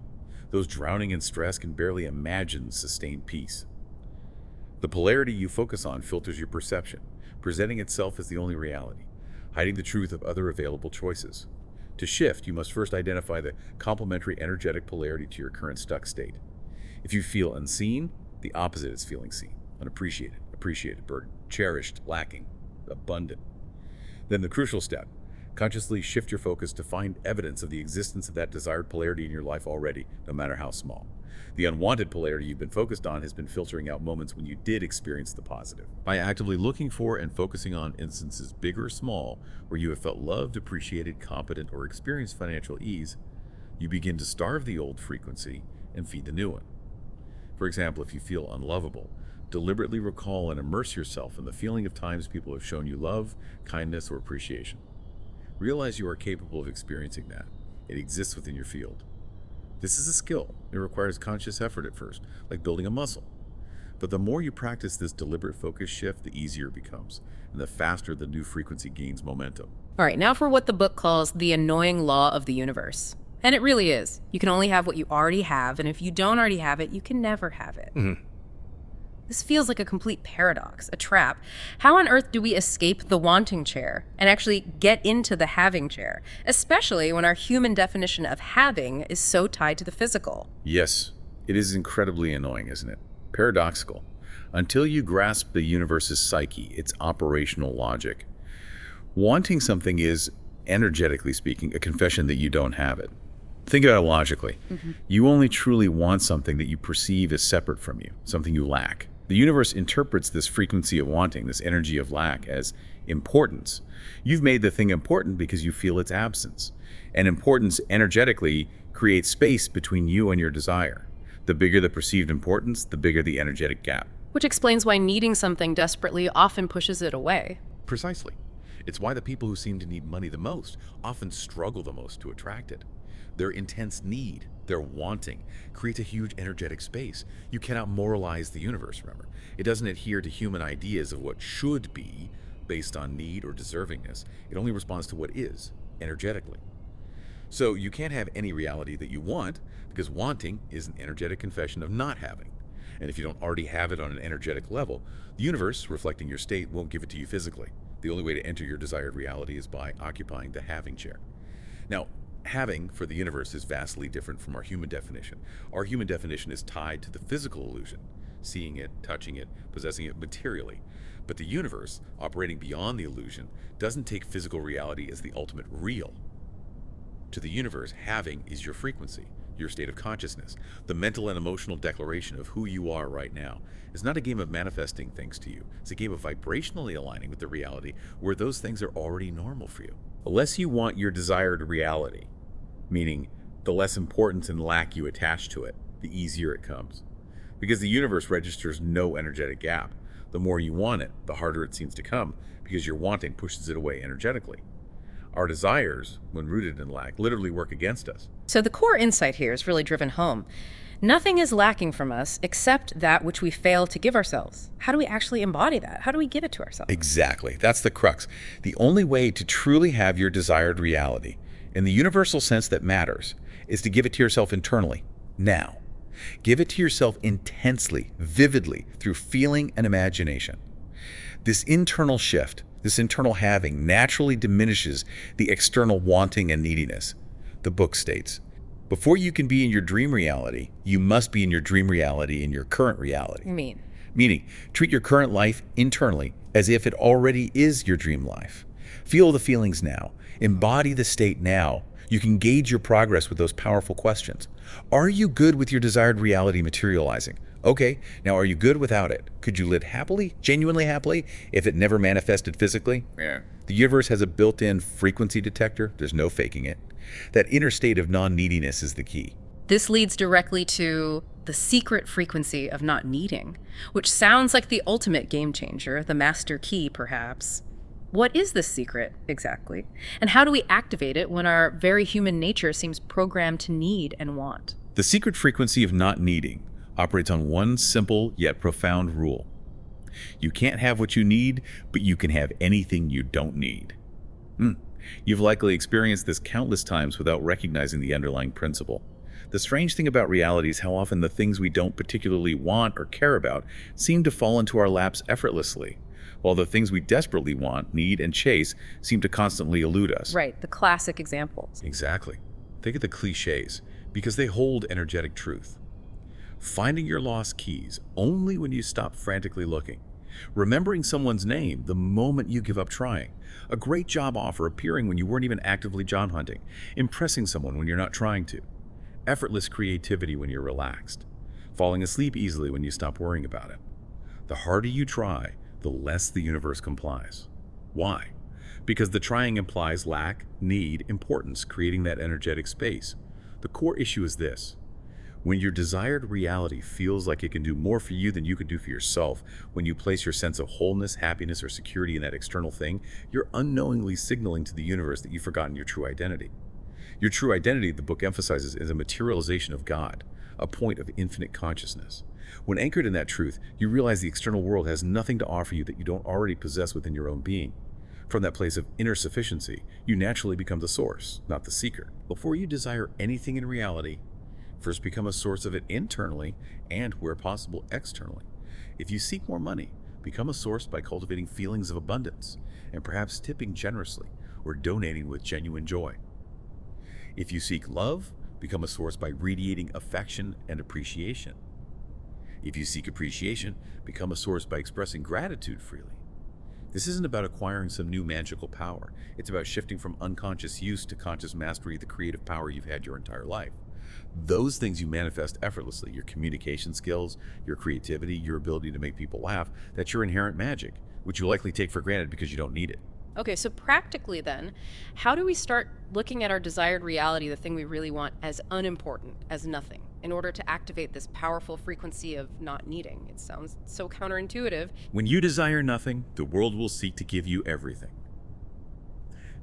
Those drowning in stress can barely imagine sustained peace. The polarity you focus on filters your perception, presenting itself as the only reality, hiding the truth of other available choices. To shift, you must first identify the complementary energetic polarity to your current stuck state. If you feel unseen, the opposite is feeling seen, unappreciated, appreciated, burdened, cherished, lacking, abundant. Then the crucial step, consciously shift your focus to find evidence of the existence of that desired polarity in your life already, no matter how small. The unwanted polarity you've been focused on has been filtering out moments when you did experience the positive. By actively looking for and focusing on instances, big or small, where you have felt loved, appreciated, competent, or experienced financial ease, you begin to starve the old frequency and feed the new one. For example, if you feel unlovable, deliberately recall and immerse yourself in the feeling of times people have shown you love, kindness, or appreciation. Realize you are capable of experiencing that. It exists within your field. This is a skill. It requires conscious effort at first, like building a muscle. But the more you practice this deliberate focus shift, the easier it becomes, and the faster the new frequency gains momentum. All right, now for what the book calls the annoying law of the universe. And it really is. You can only have what you already have, and if you don't already have it, you can never have it. This feels like a complete paradox, a trap. How on earth do we escape the wanting chair and actually get into the having chair, especially when our human definition of having is so tied to the physical? Yes, it is incredibly annoying, isn't it? Paradoxical. Until you grasp the universe's psyche, its operational logic. Wanting something is, energetically speaking, a confession that you don't have it. Think about it logically. You only truly want something that you perceive as separate from you, something you lack. The universe interprets this frequency of wanting, this energy of lack, as importance. You've made the thing important because you feel its absence. And importance energetically creates space between you and your desire. The bigger the perceived importance, the bigger the energetic gap. Which explains why needing something desperately often pushes it away. Precisely. It's why the people who seem to need money the most often struggle the most to attract it. Their intense need, their wanting, creates a huge energetic space. You cannot moralize the universe, remember. It doesn't adhere to human ideas of what should be based on need or deservingness. It only responds to what is, energetically. So you can't have any reality that you want, because wanting is an energetic confession of not having. And if you don't already have it on an energetic level, the universe, reflecting your state, won't give it to you physically. The only way to enter your desired reality is by occupying the having chair. Now, having for the universe is vastly different from our human definition. Our human definition is tied to the physical illusion, seeing it, touching it, possessing it materially. But the universe, operating beyond the illusion, doesn't take physical reality as the ultimate real. To the universe, having is your frequency, your state of consciousness. The mental and emotional declaration of who you are right now is not a game of manifesting things to you. It's a game of vibrationally aligning with the reality where those things are already normal for you. The less you want your desired reality, meaning the less importance and lack you attach to it, the easier it comes. Because the universe registers no energetic gap. The more you want it, the harder it seems to come, because your wanting pushes it away energetically. Our desires, when rooted in lack, literally work against us. So the core insight here is really driven home. Nothing is lacking from us except that which we fail to give ourselves. How do we actually embody that? How do we give it to ourselves? Exactly. That's the crux. The only way to truly have your desired reality, in the universal sense that matters, is to give it to yourself internally, now. Give it to yourself intensely, vividly, through feeling and imagination. This internal shift, this internal having, naturally diminishes the external wanting and neediness. The book states, before you can be in your dream reality, you must be in your dream reality in your current reality. Meaning, treat your current life internally as if it already is your dream life. Feel the feelings now. Embody the state now. You can gauge your progress with those powerful questions. Are you good with your desired reality materializing? Okay, now are you good without it? Could you live happily, genuinely happily, if it never manifested physically? Yeah. The universe has a built-in frequency detector. There's no faking it. That inner state of non-neediness is the key. This leads directly to the secret frequency of not needing, which sounds like the ultimate game changer, the master key, perhaps. What is this secret, exactly? And how do we activate it when our very human nature seems programmed to need and want? The secret frequency of not needing operates on one simple yet profound rule. You can't have what you need, but you can have anything you don't need. You've likely experienced this countless times without recognizing the underlying principle. The strange thing about reality is how often the things we don't particularly want or care about seem to fall into our laps effortlessly, while the things we desperately want, need, and chase seem to constantly elude us. Right, the classic examples. Exactly. Think of the cliches, because they hold energetic truth. Finding your lost keys only when you stop frantically looking. Remembering someone's name the moment you give up trying. A great job offer appearing when you weren't even actively job hunting. Impressing someone when you're not trying to. Effortless creativity when you're relaxed. Falling asleep easily when you stop worrying about it. The harder you try, the less the universe complies. Why? Because the trying implies lack, need, importance, creating that energetic space. The core issue is this. When your desired reality feels like it can do more for you than you can do for yourself, when you place your sense of wholeness, happiness, or security in that external thing, you're unknowingly signaling to the universe that you've forgotten your true identity. Your true identity, the book emphasizes, is a materialization of God, a point of infinite consciousness. When anchored in that truth, you realize the external world has nothing to offer you that you don't already possess within your own being. From that place of inner sufficiency, you naturally become the source, not the seeker. Before you desire anything in reality, first become a source of it internally and, where possible, externally. If you seek more money, become a source by cultivating feelings of abundance and perhaps tipping generously or donating with genuine joy. If you seek love, become a source by radiating affection and appreciation. If you seek appreciation, become a source by expressing gratitude freely. This isn't about acquiring some new magical power. It's about shifting from unconscious use to conscious mastery of the creative power you've had your entire life. Those things you manifest effortlessly, your communication skills, your creativity, your ability to make people laugh, that's your inherent magic, which you likely take for granted because you don't need it. Okay, so practically then, how do we start looking at our desired reality, the thing we really want, as unimportant, as nothing, in order to activate this powerful frequency of not needing? It sounds so counterintuitive. When you desire nothing, the world will seek to give you everything.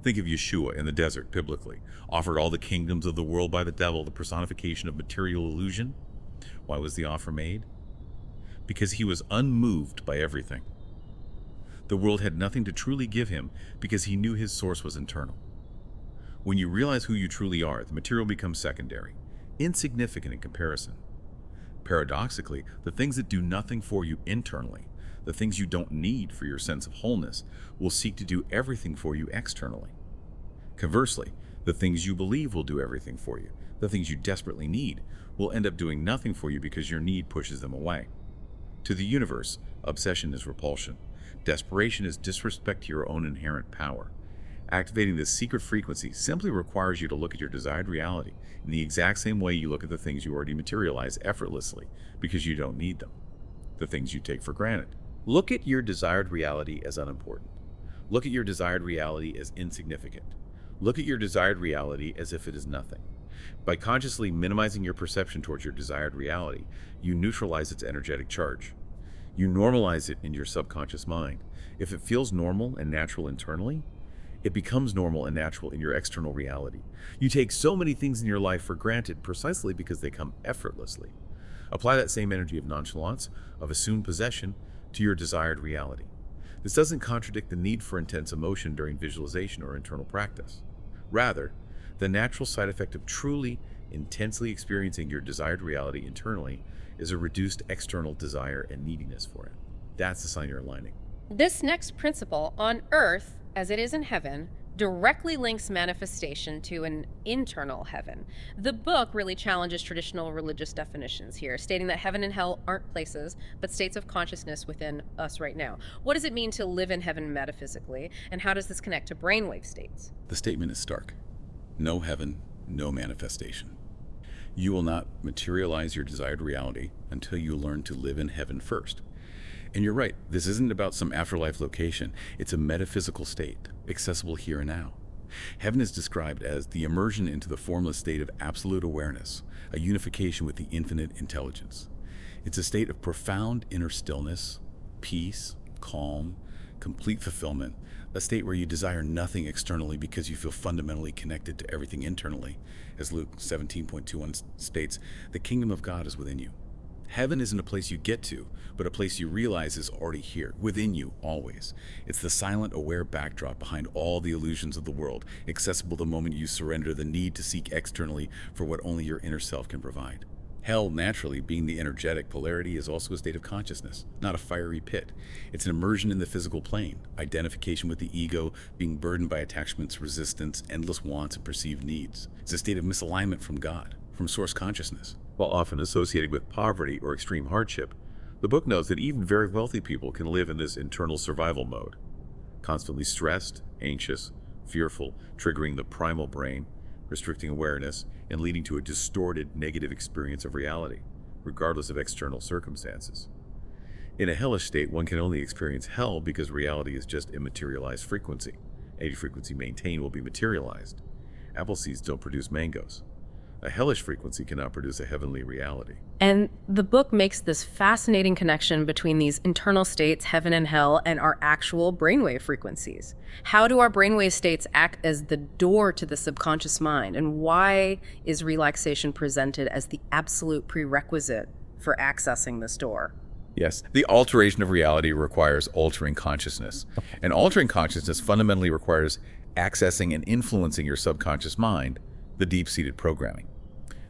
Think of Yeshua in the desert, biblically, offered all the kingdoms of the world by the devil, the personification of material illusion. Why was the offer made? Because he was unmoved by everything. The world had nothing to truly give him because he knew his source was internal. When you realize who you truly are, the material becomes secondary, insignificant in comparison. Paradoxically, the things that do nothing for you internally, the things you don't need for your sense of wholeness, will seek to do everything for you externally. Conversely, the things you believe will do everything for you, the things you desperately need, will end up doing nothing for you because your need pushes them away. To the universe, obsession is repulsion. Desperation is disrespect to your own inherent power. Activating this secret frequency simply requires you to look at your desired reality in the exact same way you look at the things you already materialize effortlessly because you don't need them, the things you take for granted. Look at your desired reality as unimportant. Look at your desired reality as insignificant. Look at your desired reality as if it is nothing. By consciously minimizing your perception towards your desired reality, you neutralize its energetic charge. You normalize it in your subconscious mind. If it feels normal and natural internally, it becomes normal and natural in your external reality. You take so many things in your life for granted precisely because they come effortlessly. Apply that same energy of nonchalance, of assumed possession, to your desired reality. This doesn't contradict the need for intense emotion during visualization or internal practice. Rather, the natural side effect of truly, intensely experiencing your desired reality internally is a reduced external desire and neediness for it. That's the sign you're aligning. This next principle, on earth as it is in heaven, directly links manifestation to an internal heaven. The book really challenges traditional religious definitions here, stating that heaven and hell aren't places, but states of consciousness within us right now. What does it mean to live in heaven metaphysically, and how does this connect to brainwave states? The statement is stark. No heaven, no manifestation. You will not materialize your desired reality until you learn to live in heaven first. And you're right, this isn't about some afterlife location. It's a metaphysical state, accessible here and now. Heaven is described as the immersion into the formless state of absolute awareness, a unification with the infinite intelligence. It's a state of profound inner stillness, peace, calm, complete fulfillment, a state where you desire nothing externally because you feel fundamentally connected to everything internally. As Luke 17:21 states, the kingdom of God is within you. Heaven isn't a place you get to, but a place you realize is already here, within you, always. It's the silent, aware backdrop behind all the illusions of the world, accessible the moment you surrender the need to seek externally for what only your inner self can provide. Hell, naturally, being the energetic polarity, is also a state of consciousness, not a fiery pit. It's an immersion in the physical plane, identification with the ego, being burdened by attachments, resistance, endless wants, and perceived needs. It's a state of misalignment from God, from source consciousness. While often associated with poverty or extreme hardship, the book notes that even very wealthy people can live in this internal survival mode, constantly stressed, anxious, fearful, triggering the primal brain, restricting awareness, and leading to a distorted, negative experience of reality, regardless of external circumstances. In a hellish state, one can only experience hell because reality is just immaterialized frequency. Any frequency maintained will be materialized. Apple seeds don't produce mangoes. A hellish frequency cannot produce a heavenly reality. And the book makes this fascinating connection between these internal states, heaven and hell, and our actual brainwave frequencies. How do our brainwave states act as the door to the subconscious mind? And why is relaxation presented as the absolute prerequisite for accessing this door? Yes, the alteration of reality requires altering consciousness. And altering consciousness fundamentally requires accessing and influencing your subconscious mind, the deep-seated programming.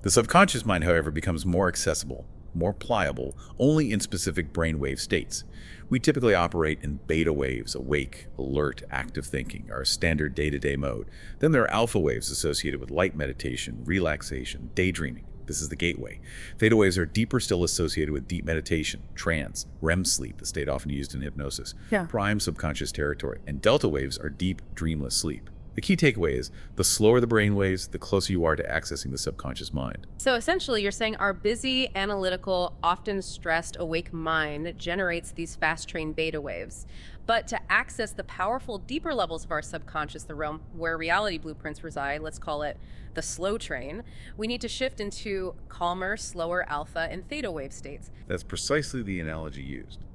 The subconscious mind, however, becomes more accessible, more pliable, only in specific brainwave states. We typically operate in beta waves, awake, alert, active thinking, our standard day-to-day mode. Then there are alpha waves associated with light meditation, relaxation, daydreaming. This is the gateway. Theta waves are deeper still associated with deep meditation, trance, REM sleep, the state often used in hypnosis, prime subconscious territory, and delta waves are deep, dreamless sleep. The key takeaway is the slower the brain waves, the closer you are to accessing the subconscious mind. So essentially, you're saying our busy, analytical, often stressed, awake mind generates these fast-trained beta waves. But to access the powerful, deeper levels of our subconscious, the realm where reality blueprints reside, let's call it the slow train, we need to shift into calmer, slower alpha and theta wave states. That's precisely the analogy used.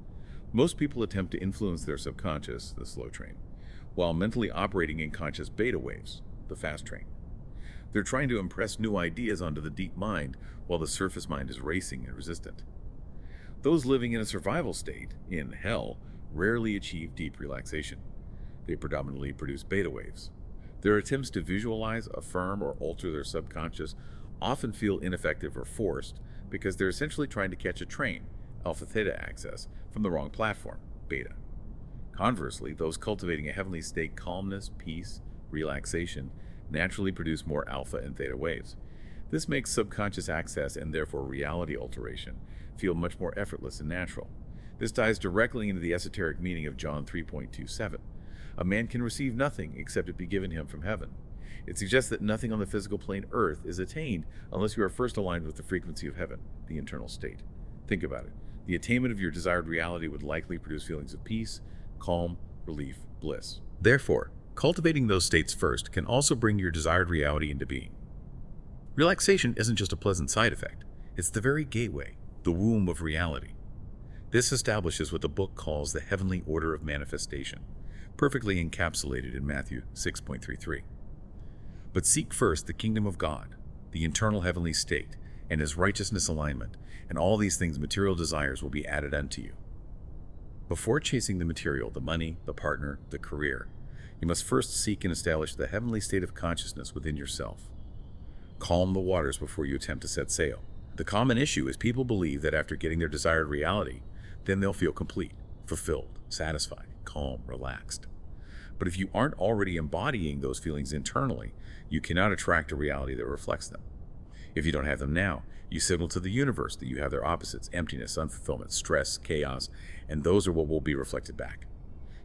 Most people attempt to influence their subconscious, the slow train, while mentally operating in conscious beta waves, the fast train. They're trying to impress new ideas onto the deep mind while the surface mind is racing and resistant. Those living in a survival state, in hell, rarely achieve deep relaxation. They predominantly produce beta waves. Their attempts to visualize, affirm, or alter their subconscious often feel ineffective or forced because they're essentially trying to catch a train, alpha-theta access, from the wrong platform, beta. Conversely, those cultivating a heavenly state, calmness, peace, relaxation, naturally produce more alpha and theta waves. This makes subconscious access, and therefore reality alteration, feel much more effortless and natural. This ties directly into the esoteric meaning of John 3.27. A man can receive nothing except it be given him from heaven. It suggests that nothing on the physical plane Earth is attained unless you are first aligned with the frequency of heaven, the internal state. Think about it. The attainment of your desired reality would likely produce feelings of peace, calm, relief, bliss. Therefore, cultivating those states first can also bring your desired reality into being. Relaxation isn't just a pleasant side effect. It's the very gateway, the womb of reality. This establishes what the book calls the heavenly order of manifestation, perfectly encapsulated in Matthew 6.33. But seek first the kingdom of God, the internal heavenly state, and his righteousness alignment, and all these things material desires will be added unto you. Before chasing the material, the money, the partner, the career, you must first seek and establish the heavenly state of consciousness within yourself. Calm the waters before you attempt to set sail. The common issue is people believe that after getting their desired reality, then they'll feel complete, fulfilled, satisfied, calm, relaxed. But if you aren't already embodying those feelings internally, you cannot attract a reality that reflects them. If you don't have them now, you signal to the universe that you have their opposites: emptiness, unfulfillment, stress, chaos, and those are what will be reflected back.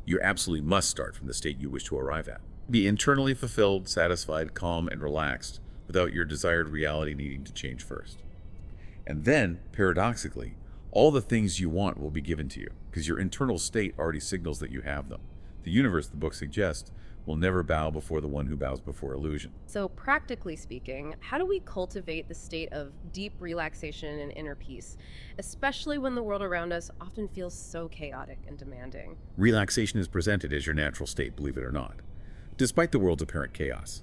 You absolutely must start from the state you wish to arrive at. Be internally fulfilled, satisfied, calm, and relaxed without your desired reality needing to change first. And then, paradoxically, all the things you want will be given to you because your internal state already signals that you have them. The universe, the book suggests, will never bow before the one who bows before illusion. So, practically speaking, how do we cultivate the state of deep relaxation and inner peace, especially when the world around us often feels so chaotic and demanding? Relaxation is presented as your natural state, believe it or not, despite the world's apparent chaos.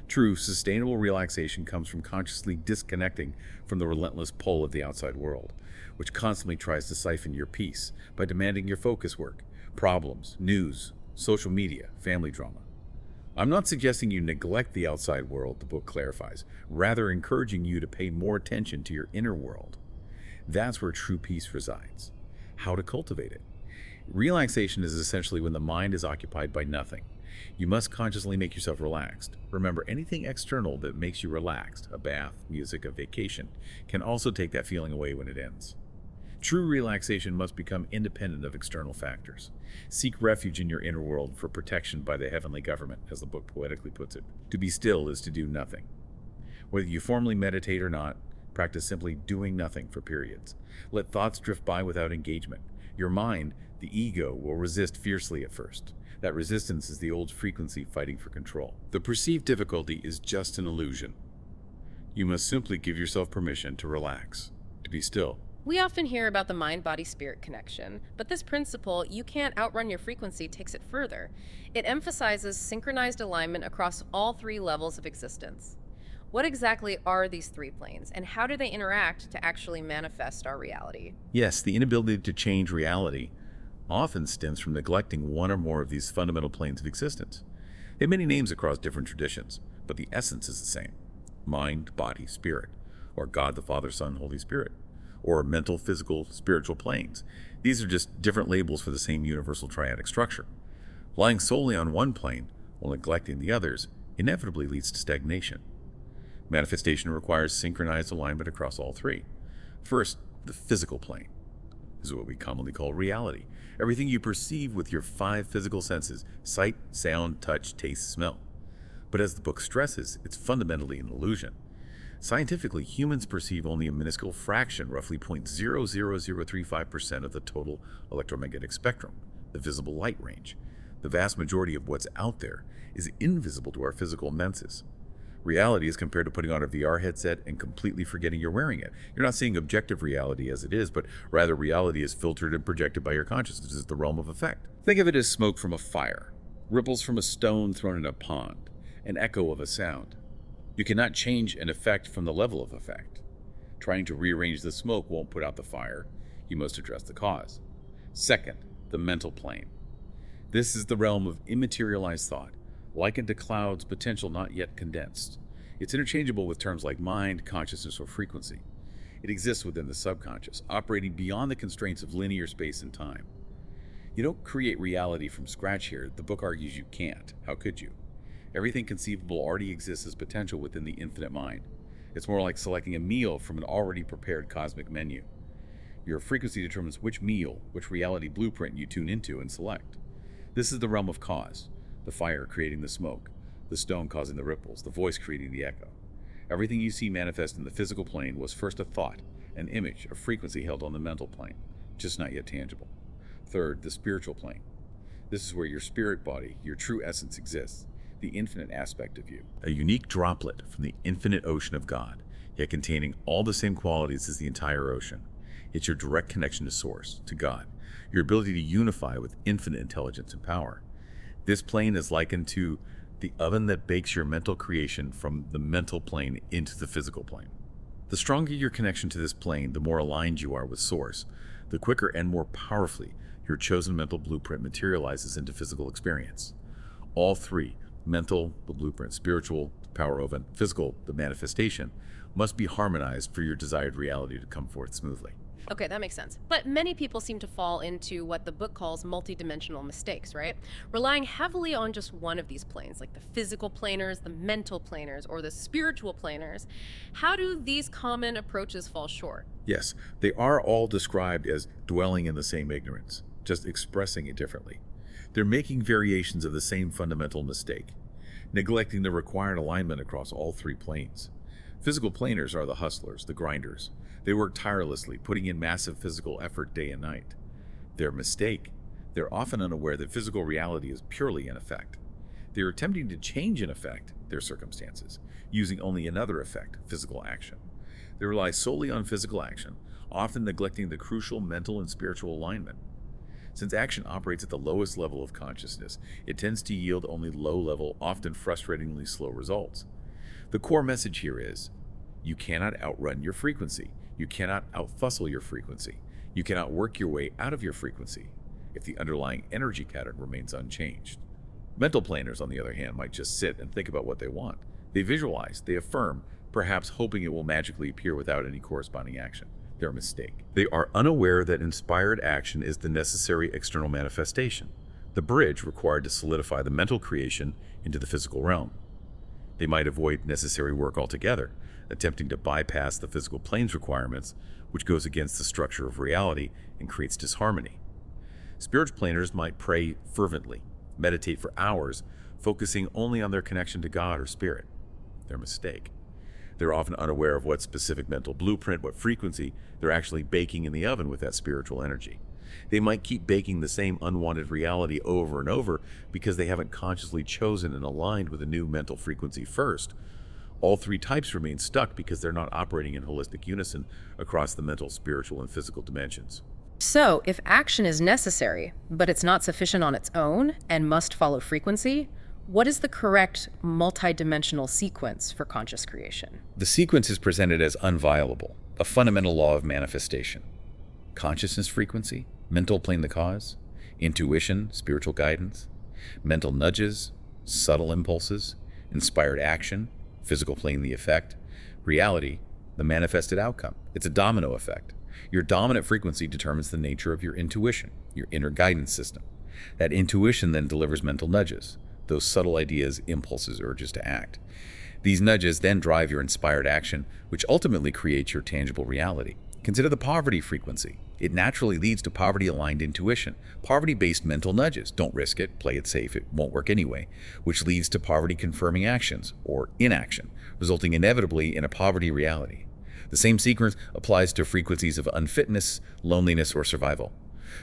True, sustainable relaxation comes from consciously disconnecting from the relentless pull of the outside world, which constantly tries to siphon your peace by demanding your focus work, problems, news, social media, family drama. I'm not suggesting you neglect the outside world, the book clarifies, rather encouraging you to pay more attention to your inner world. That's where true peace resides. How to cultivate it? Relaxation is essentially when the mind is occupied by nothing. You must consciously make yourself relaxed. Remember, anything external that makes you relaxed, a bath, music, a vacation, can also take that feeling away when it ends. True relaxation must become independent of external factors. Seek refuge in your inner world for protection by the heavenly government, as the book poetically puts it. To be still is to do nothing. Whether you formally meditate or not, practice simply doing nothing for periods. Let thoughts drift by without engagement. Your mind, the ego, will resist fiercely at first. That resistance is the old frequency fighting for control. The perceived difficulty is just an illusion. You must simply give yourself permission to relax, to be still. We often hear about the mind-body-spirit connection, but this principle, you can't outrun your frequency, takes it further. It emphasizes synchronized alignment across all three levels of existence. What exactly are these three planes, and how do they interact to actually manifest our reality? Yes, the inability to change reality often stems from neglecting one or more of these fundamental planes of existence. They have many names across different traditions, but the essence is the same: mind, body, spirit, or God the Father, Son, Holy Spirit, or mental, physical, spiritual planes. These are just different labels for the same universal triadic structure. Relying solely on one plane while neglecting the others inevitably leads to stagnation. Manifestation requires synchronized alignment across all three. First, the physical plane. This is what we commonly call reality. Everything you perceive with your five physical senses: sight, sound, touch, taste, smell. But as the book stresses, it's fundamentally an illusion. Scientifically, humans perceive only a minuscule fraction, roughly 0.00035% of the total electromagnetic spectrum, the visible light range. The vast majority of what's out there is invisible to our physical senses. Reality is compared to putting on a VR headset and completely forgetting you're wearing it. You're not seeing objective reality as it is, but rather reality is filtered and projected by your consciousness. This is the realm of effect. Think of it as smoke from a fire, ripples from a stone thrown in a pond, an echo of a sound. You cannot change an effect from the level of effect. Trying to rearrange the smoke won't put out the fire. You must address the cause. Second, the mental plane. This is the realm of immaterialized thought, likened to clouds, potential not yet condensed. It's interchangeable with terms like mind, consciousness, or frequency. It exists within the subconscious, operating beyond the constraints of linear space and time. You don't create reality from scratch here. The book argues you can't. How could you? Everything conceivable already exists as potential within the infinite mind. It's more like selecting a meal from an already prepared cosmic menu. Your frequency determines which meal, which reality blueprint you tune into and select. This is the realm of cause: the fire creating the smoke, the stone causing the ripples, the voice creating the echo. Everything you see manifest in the physical plane was first a thought, an image, a frequency held on the mental plane, just not yet tangible. Third, the spiritual plane. This is where your spirit body, your true essence, exists. The infinite aspect of you, a unique droplet from the infinite ocean of God, yet containing all the same qualities as the entire ocean. It's your direct connection to Source, to God, your ability to unify with infinite intelligence and power. This plane is likened to the oven that bakes your mental creation from the mental plane into the physical plane. The stronger your connection to this plane, the more aligned you are with Source, the quicker and more powerfully your chosen mental blueprint materializes into physical experience. All three, mental, the blueprint; spiritual, the power oven; physical, the manifestation, must be harmonized for your desired reality to come forth smoothly. Okay, that makes sense. But many people seem to fall into what the book calls multidimensional mistakes, right? Relying heavily on just one of these planes, like the physical planers, the mental planers, or the spiritual planers. How do these common approaches fall short? Yes, they are all described as dwelling in the same ignorance, just expressing it differently. They're making variations of the same fundamental mistake, neglecting the required alignment across all three planes. Physical planers are the hustlers, the grinders. They work tirelessly, putting in massive physical effort day and night. Their mistake: they're often unaware that physical reality is purely an effect. They're attempting to change an effect, their circumstances, using only another effect, physical action. They rely solely on physical action, often neglecting the crucial mental and spiritual alignment. Since action operates at the lowest level of consciousness, it tends to yield only low-level, often frustratingly slow results. The core message here is, you cannot outrun your frequency. You cannot outfustle your frequency. You cannot work your way out of your frequency if the underlying energy pattern remains unchanged. Mental planners, on the other hand, might just sit and think about what they want. They visualize, they affirm, perhaps hoping it will magically appear without any corresponding action. Their mistake: they are unaware that inspired action is the necessary external manifestation, the bridge required to solidify the mental creation into the physical realm. They might avoid necessary work altogether, attempting to bypass the physical plane's requirements, which goes against the structure of reality and creates disharmony. Spiritual planners might pray fervently, meditate for hours, focusing only on their connection to God or spirit. Their mistake: they're often unaware of what specific mental blueprint, what frequency they're actually baking in the oven with that spiritual energy. They might keep baking the same unwanted reality over and over because they haven't consciously chosen and aligned with a new mental frequency first. All three types remain stuck because they're not operating in holistic unison across the mental, spiritual, and physical dimensions. So, if action is necessary, but it's not sufficient on its own and must follow frequency, what is the correct multidimensional sequence for conscious creation? The sequence is presented as unviolable, a fundamental law of manifestation. Consciousness frequency, mental plane the cause, intuition, spiritual guidance, mental nudges, subtle impulses, inspired action, physical plane the effect, reality, the manifested outcome. It's a domino effect. Your dominant frequency determines the nature of your intuition, your inner guidance system. That intuition then delivers mental nudges, those subtle ideas, impulses, urges to act. These nudges then drive your inspired action, which ultimately creates your tangible reality. Consider the poverty frequency. It naturally leads to poverty-aligned intuition, poverty-based mental nudges. Don't risk it, play it safe, it won't work anyway, which leads to poverty-confirming actions, or inaction, resulting inevitably in a poverty reality. The same sequence applies to frequencies of unfitness, loneliness, or survival.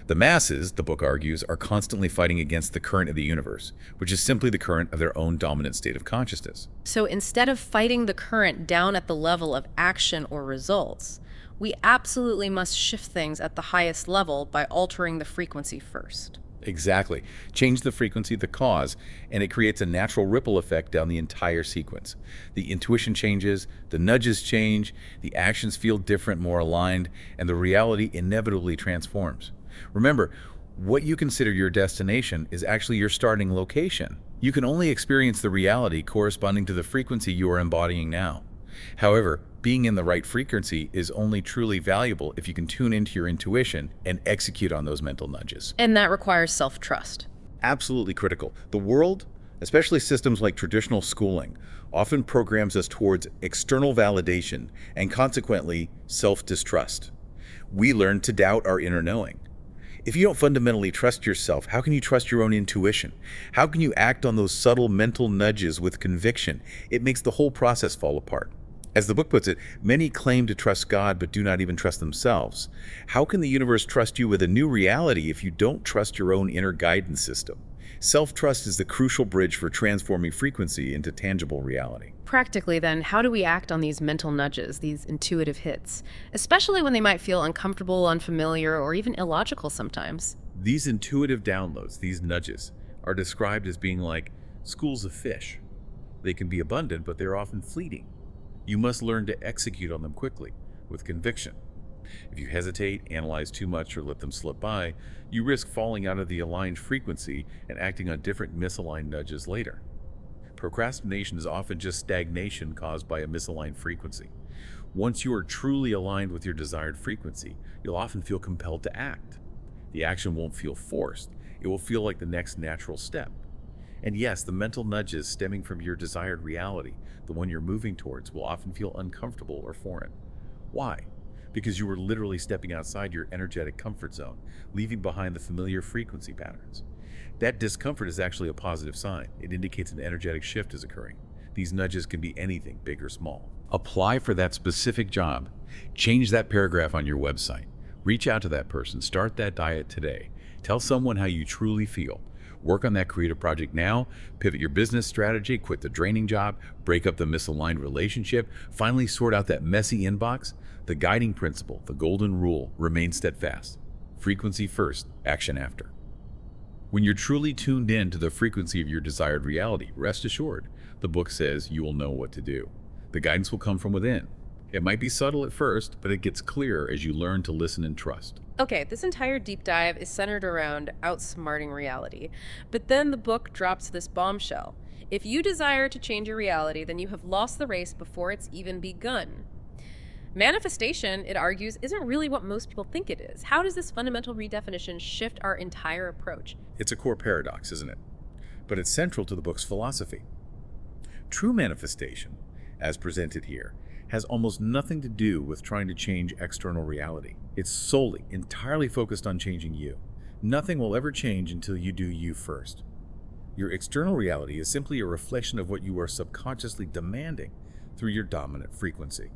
The masses, the book argues, are constantly fighting against the current of the universe, which is simply the current of their own dominant state of consciousness. So instead of fighting the current down at the level of action or results, we absolutely must shift things at the highest level by altering the frequency first. Exactly. Change the frequency, the cause, and it creates a natural ripple effect down the entire sequence. The intuition changes, the nudges change, the actions feel different, more aligned, and the reality inevitably transforms. Remember, what you consider your destination is actually your starting location. You can only experience the reality corresponding to the frequency you are embodying now. However, being in the right frequency is only truly valuable if you can tune into your intuition and execute on those mental nudges. And that requires self-trust. Absolutely critical. The world, especially systems like traditional schooling, often programs us towards external validation and consequently self-distrust. We learn to doubt our inner knowing. If you don't fundamentally trust yourself, how can you trust your own intuition? How can you act on those subtle mental nudges with conviction? It makes the whole process fall apart. As the book puts it, many claim to trust God but do not even trust themselves. How can the universe trust you with a new reality if you don't trust your own inner guidance system? Self-trust is the crucial bridge for transforming frequency into tangible reality. Practically, then, how do we act on these mental nudges, these intuitive hits, especially when they might feel uncomfortable, unfamiliar, or even illogical sometimes? These intuitive downloads, these nudges, are described as being like schools of fish. They can be abundant, but they're often fleeting. You must learn to execute on them quickly, with conviction. If you hesitate, analyze too much, or let them slip by, you risk falling out of the aligned frequency and acting on different misaligned nudges later. Procrastination is often just stagnation caused by a misaligned frequency. Once you are truly aligned with your desired frequency, you'll often feel compelled to act. The action won't feel forced. It will feel like the next natural step. And yes, the mental nudges stemming from your desired reality, the one you're moving towards, will often feel uncomfortable or foreign. Why? Because you were literally stepping outside your energetic comfort zone, leaving behind the familiar frequency patterns. That discomfort is actually a positive sign. It indicates an energetic shift is occurring. These nudges can be anything, big or small. Apply for that specific job. Change that paragraph on your website. Reach out to that person. Start that diet today. Tell someone how you truly feel. Work on that creative project now. Pivot your business strategy. Quit the draining job. Break up the misaligned relationship. Finally, sort out that messy inbox. The guiding principle, the golden rule, remain steadfast. Frequency first, action after. When you're truly tuned in to the frequency of your desired reality, rest assured, the book says you will know what to do. The guidance will come from within. It might be subtle at first, but it gets clearer as you learn to listen and trust. Okay, this entire deep dive is centered around outsmarting reality. But then the book drops this bombshell. If you desire to change your reality, then you have lost the race before it's even begun. Manifestation, it argues, isn't really what most people think it is. How does this fundamental redefinition shift our entire approach? It's a core paradox, isn't it? But it's central to the book's philosophy. True manifestation, as presented here, has almost nothing to do with trying to change external reality. It's solely, entirely focused on changing you. Nothing will ever change until you do you first. Your external reality is simply a reflection of what you are subconsciously demanding through your dominant frequency.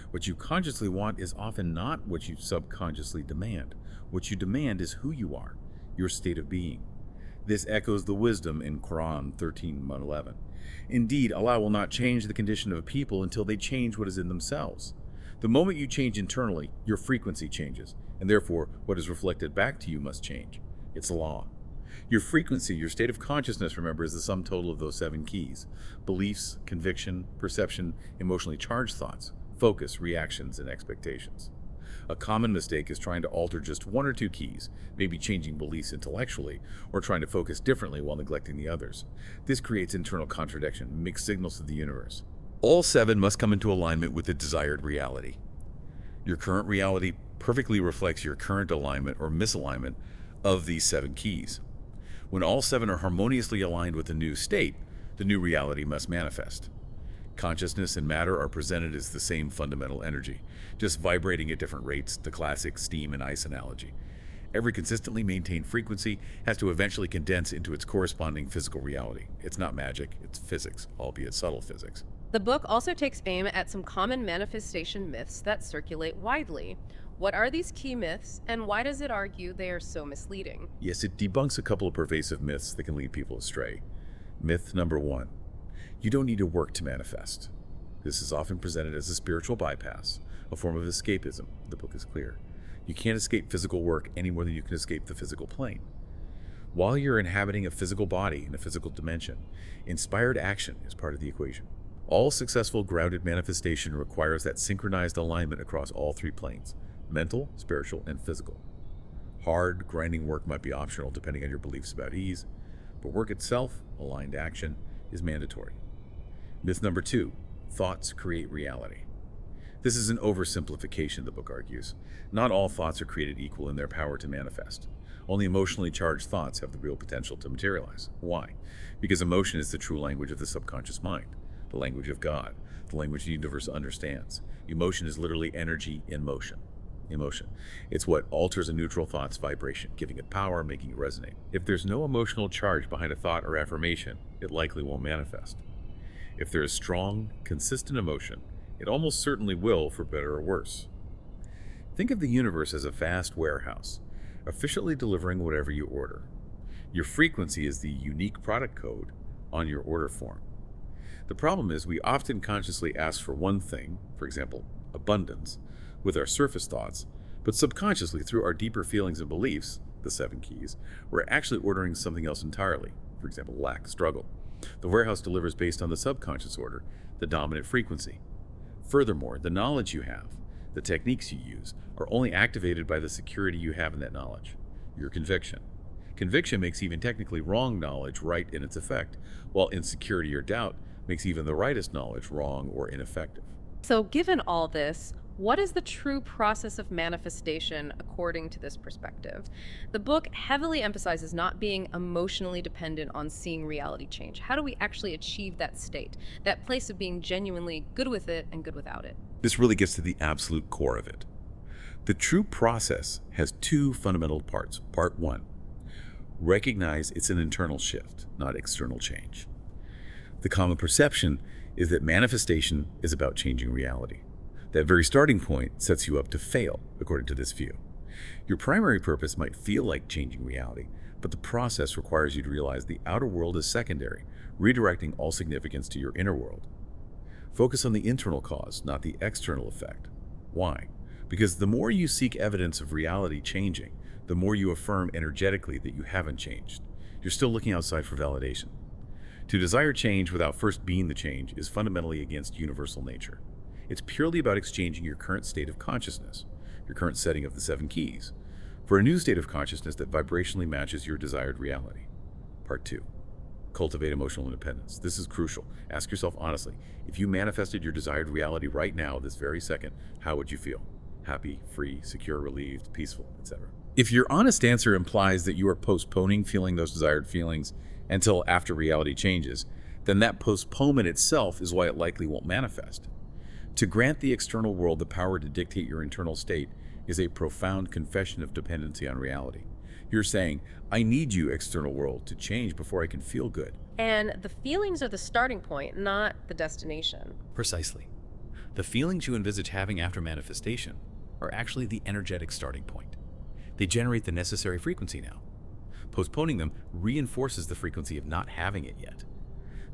What you consciously want is often not what you subconsciously demand. What you demand is who you are, your state of being. This echoes the wisdom in Quran 13:11. Indeed, Allah will not change the condition of a people until they change what is in themselves. The moment you change internally, your frequency changes, and therefore what is reflected back to you must change. It's a law. Your frequency, your state of consciousness, remember, is the sum total of those 7 keys: beliefs, conviction, perception, emotionally charged thoughts, focus, reactions, and expectations. A common mistake is trying to alter just 1 or 2 keys, maybe changing beliefs intellectually, or trying to focus differently while neglecting the others. This creates internal contradiction, mixed signals to the universe. All 7 must come into alignment with the desired reality. Your current reality perfectly reflects your current alignment or misalignment of these 7 keys. When all 7 are harmoniously aligned with the new state, the new reality must manifest. Consciousness and matter are presented as the same fundamental energy, just vibrating at different rates, the classic steam and ice analogy. Every consistently maintained frequency has to eventually condense into its corresponding physical reality. It's not magic, it's physics, albeit subtle physics. The book also takes aim at some common manifestation myths that circulate widely. What are these key myths, and why does it argue they are so misleading? Yes, it debunks a couple of pervasive myths that can lead people astray. Myth number 1. You don't need to work to manifest. This is often presented as a spiritual bypass, a form of escapism. The book is clear. You can't escape physical work any more than you can escape the physical plane. While you're inhabiting a physical body in a physical dimension, inspired action is part of the equation. All successful grounded manifestation requires that synchronized alignment across all 3 planes: mental, spiritual, and physical. Hard, grinding work might be optional depending on your beliefs about ease, but work itself, aligned action, is mandatory. Myth number 2, thoughts create reality. This is an oversimplification, the book argues. Not all thoughts are created equal in their power to manifest. Only emotionally charged thoughts have the real potential to materialize. Why? Because emotion is the true language of the subconscious mind, the language of God, the language the universe understands. Emotion is literally energy in motion. Emotion. It's what alters a neutral thought's vibration, giving it power, making it resonate. If there's no emotional charge behind a thought or affirmation, it likely won't manifest. If there is strong, consistent emotion, it almost certainly will, for better or worse. Think of the universe as a vast warehouse, efficiently delivering whatever you order. Your frequency is the unique product code on your order form. The problem is we often consciously ask for one thing, for example, abundance, with our surface thoughts, but subconsciously through our deeper feelings and beliefs, the 7 keys, we're actually ordering something else entirely, for example, lack, struggle. The warehouse delivers based on the subconscious order, the dominant frequency. Furthermore, the knowledge you have, the techniques you use, are only activated by the security you have in that knowledge, your conviction. Conviction makes even technically wrong knowledge right in its effect, while insecurity or doubt makes even the rightest knowledge wrong or ineffective. So, given all this, what is the true process of manifestation according to this perspective? The book heavily emphasizes not being emotionally dependent on seeing reality change. How do we actually achieve that state, that place of being genuinely good with it and good without it? This really gets to the absolute core of it. The true process has 2 fundamental parts. Part 1, Recognize it's an internal shift, not external change. The common perception is that manifestation is about changing reality. That very starting point sets you up to fail, according to this view. Your primary purpose might feel like changing reality, but the process requires you to realize the outer world is secondary, redirecting all significance to your inner world. Focus on the internal cause, not the external effect. Why? Because the more you seek evidence of reality changing, the more you affirm energetically that you haven't changed. You're still looking outside for validation. To desire change without first being the change is fundamentally against universal nature. It's purely about exchanging your current state of consciousness, your current setting of the 7 keys, for a new state of consciousness that vibrationally matches your desired reality. Part 2. Cultivate emotional independence. This is crucial. Ask yourself honestly, if you manifested your desired reality right now, this very second, how would you feel? Happy, free, secure, relieved, peaceful, etc. If your honest answer implies that you are postponing feeling those desired feelings until after reality changes, then that postponement itself is why it likely won't manifest. To grant the external world the power to dictate your internal state is a profound confession of dependency on reality. You're saying, I need you, external world, to change before I can feel good. And the feelings are the starting point, not the destination. Precisely. The feelings you envisage having after manifestation are actually the energetic starting point. They generate the necessary frequency now. Postponing them reinforces the frequency of not having it yet.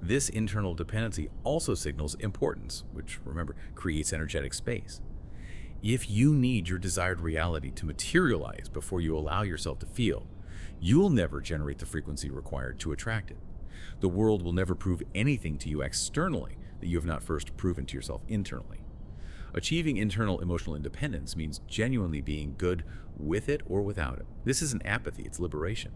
This internal dependency also signals importance, which, remember, creates energetic space. If you need your desired reality to materialize before you allow yourself to feel, you'll never generate the frequency required to attract it. The world will never prove anything to you externally that you have not first proven to yourself internally. Achieving internal emotional independence means genuinely being good with it or without it. This isn't apathy, it's liberation.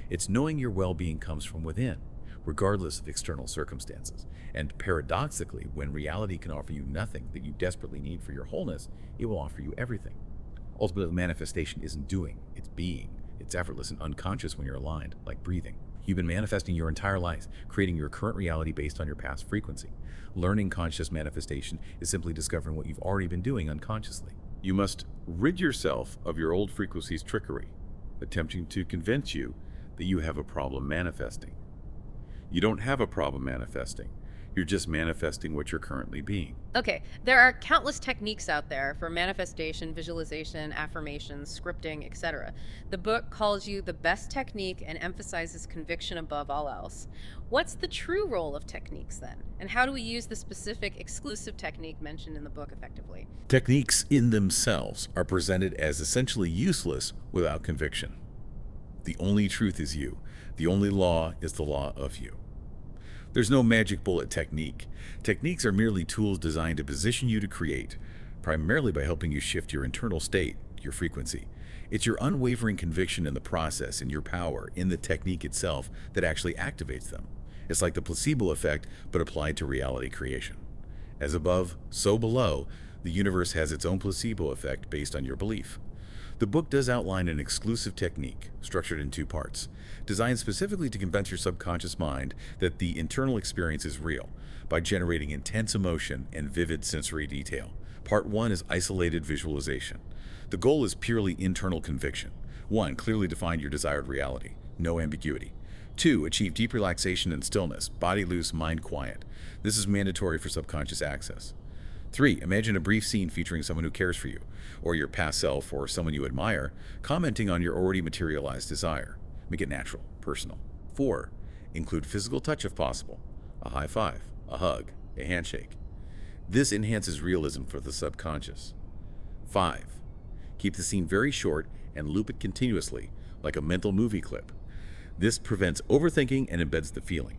It's knowing your well-being comes from within, regardless of external circumstances. And paradoxically, when reality can offer you nothing that you desperately need for your wholeness, it will offer you everything. Ultimately, manifestation isn't doing, it's being. It's effortless and unconscious when you're aligned, like breathing. You've been manifesting your entire life, creating your current reality based on your past frequency. Learning conscious manifestation is simply discovering what you've already been doing unconsciously. You must rid yourself of your old frequency's trickery, attempting to convince you that you have a problem manifesting. You don't have a problem manifesting. You're just manifesting what you're currently being. Okay, there are countless techniques out there for manifestation, visualization, affirmations, scripting, etc. The book calls you the best technique and emphasizes conviction above all else. What's the true role of techniques then? And how do we use the specific exclusive technique mentioned in the book effectively? Techniques in themselves are presented as essentially useless without conviction. The only truth is you. The only law is the law of you. There's no magic bullet technique. Techniques are merely tools designed to position you to create, primarily by helping you shift your internal state, your frequency. It's your unwavering conviction in the process and your power in the technique itself that actually activates them. It's like the placebo effect, but applied to reality creation. As above, so below, the universe has its own placebo effect based on your belief. The book does outline an exclusive technique, structured in 2 parts, designed specifically to convince your subconscious mind that the internal experience is real, by generating intense emotion and vivid sensory detail. Part 1 is isolated visualization. The goal is purely internal conviction. 1. Clearly define your desired reality. No ambiguity. 2. Achieve deep relaxation and stillness, body loose, mind quiet. This is mandatory for subconscious access. 3. Imagine a brief scene featuring someone who cares for you, or your past self, or someone you admire, commenting on your already materialized desire. Make it natural, personal. 4. Include physical touch if possible. A high five, a hug, a handshake. This enhances realism for the subconscious. 5. Keep the scene very short and loop it continuously, like a mental movie clip. This prevents overthinking and embeds the feeling.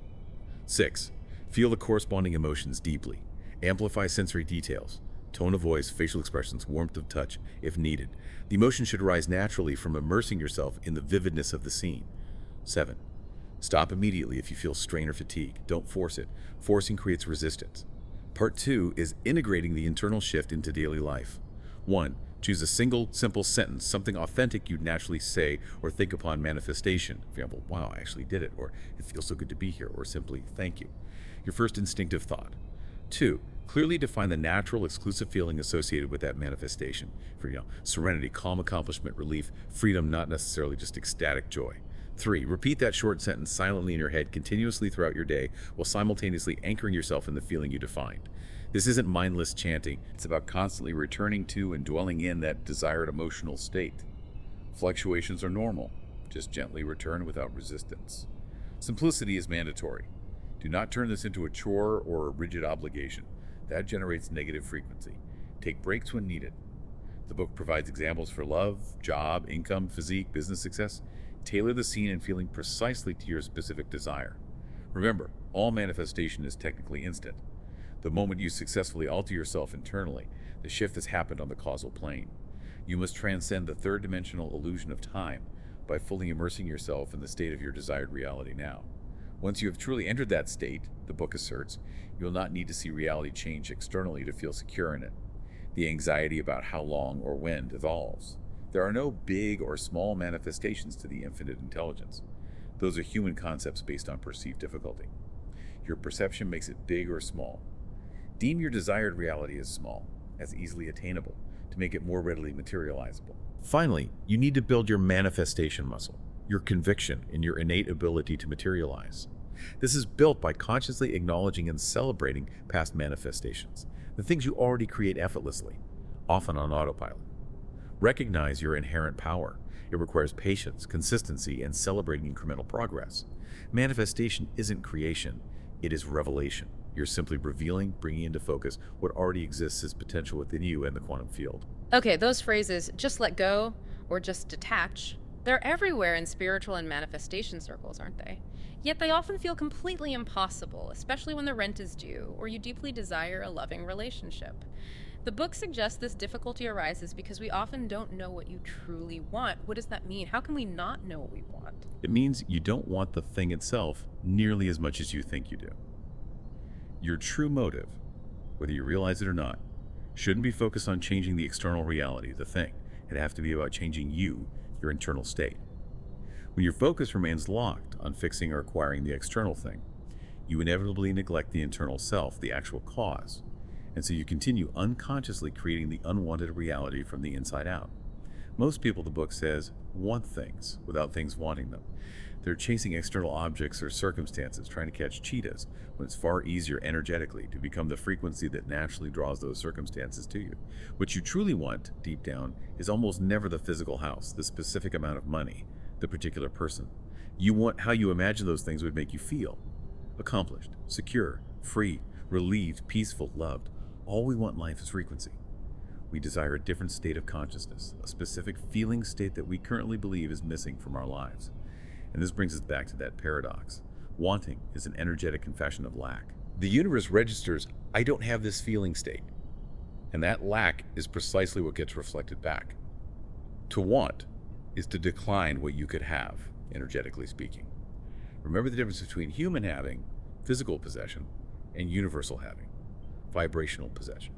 6. Feel the corresponding emotions deeply. Amplify sensory details, tone of voice, facial expressions, warmth of touch, if needed. The emotion should arise naturally from immersing yourself in the vividness of the scene. 7. Stop immediately if you feel strain or fatigue. Don't force it. Forcing creates resistance. Part 2 is integrating the internal shift into daily life. 1. Choose a single, simple sentence, something authentic you'd naturally say or think upon manifestation. For example, wow, I actually did it, or it feels so good to be here, or simply, thank you. Your first instinctive thought. 2. Clearly define the natural, exclusive feeling associated with that manifestation. For serenity, calm accomplishment, relief, freedom, not necessarily just ecstatic joy. 3. Repeat that short sentence silently in your head continuously throughout your day while simultaneously anchoring yourself in the feeling you defined. This isn't mindless chanting. It's about constantly returning to and dwelling in that desired emotional state. Fluctuations are normal. Just gently return without resistance. Simplicity is mandatory. Do not turn this into a chore or a rigid obligation. That generates negative frequency. Take breaks when needed. The book provides examples for love, job, income, physique, business success. Tailor the scene and feeling precisely to your specific desire. Remember, all manifestation is technically instant. The moment you successfully alter yourself internally, the shift has happened on the causal plane. You must transcend the third-dimensional illusion of time by fully immersing yourself in the state of your desired reality now. Once you have truly entered that state, the book asserts, you will not need to see reality change externally to feel secure in it. The anxiety about how long or when dissolves. There are no big or small manifestations to the infinite intelligence. Those are human concepts based on perceived difficulty. Your perception makes it big or small. Deem your desired reality as small, as easily attainable, to make it more readily materializable. Finally, you need to build your manifestation muscle, your conviction in your innate ability to materialize. This is built by consciously acknowledging and celebrating past manifestations, the things you already create effortlessly, often on autopilot. Recognize your inherent power. It requires patience, consistency, and celebrating incremental progress. Manifestation isn't creation, it is revelation. You're simply revealing, bringing into focus what already exists as potential within you and the quantum field. Okay, those phrases, just let go or just detach, they're everywhere in spiritual and manifestation circles, aren't they? Yet they often feel completely impossible, especially when the rent is due or you deeply desire a loving relationship. The book suggests this difficulty arises because we often don't know what you truly want. What does that mean? How can we not know what we want? It means you don't want the thing itself nearly as much as you think you do. Your true motive, whether you realize it or not, shouldn't be focused on changing the external reality, the thing. It has to be about changing you, your internal state. When your focus remains locked on fixing or acquiring the external thing, you inevitably neglect the internal self, the actual cause. And so you continue unconsciously creating the unwanted reality from the inside out. Most people, the book says, want things without things wanting them. They're chasing external objects or circumstances, trying to catch cheetahs, when it's far easier energetically to become the frequency that naturally draws those circumstances to you. What you truly want, deep down, is almost never the physical house, the specific amount of money, the particular person. You want how you imagine those things would make you feel. Accomplished, secure, free, relieved, peaceful, loved. All we want in life is frequency. We desire a different state of consciousness, a specific feeling state that we currently believe is missing from our lives. And this brings us back to that paradox. Wanting is an energetic confession of lack. The universe registers, I don't have this feeling state. And that lack is precisely what gets reflected back. To want is to decline what you could have, energetically speaking. Remember the difference between human having, physical possession, and universal having, vibrational possession.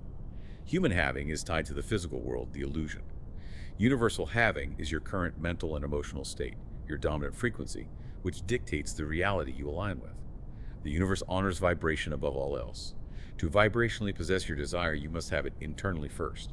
Human having is tied to the physical world, the illusion. Universal having is your current mental and emotional state, your dominant frequency, which dictates the reality you align with. The universe honors vibration above all else. To vibrationally possess your desire, you must have it internally first.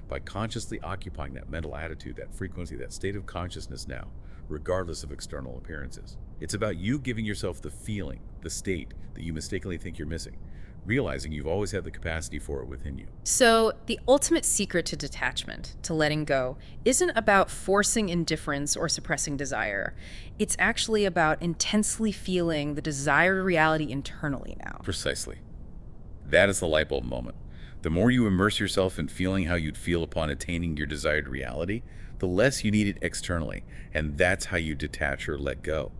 By consciously occupying that mental attitude, that frequency, that state of consciousness now, regardless of external appearances. It's about you giving yourself the feeling, the state that you mistakenly think you're missing, realizing you've always had the capacity for it within you. So, the ultimate secret to detachment, to letting go, isn't about forcing indifference or suppressing desire. It's actually about intensely feeling the desired reality internally now. Precisely. That is the light bulb moment. The more you immerse yourself in feeling how you'd feel upon attaining your desired reality, the less you need it externally, and that's how you detach or let go.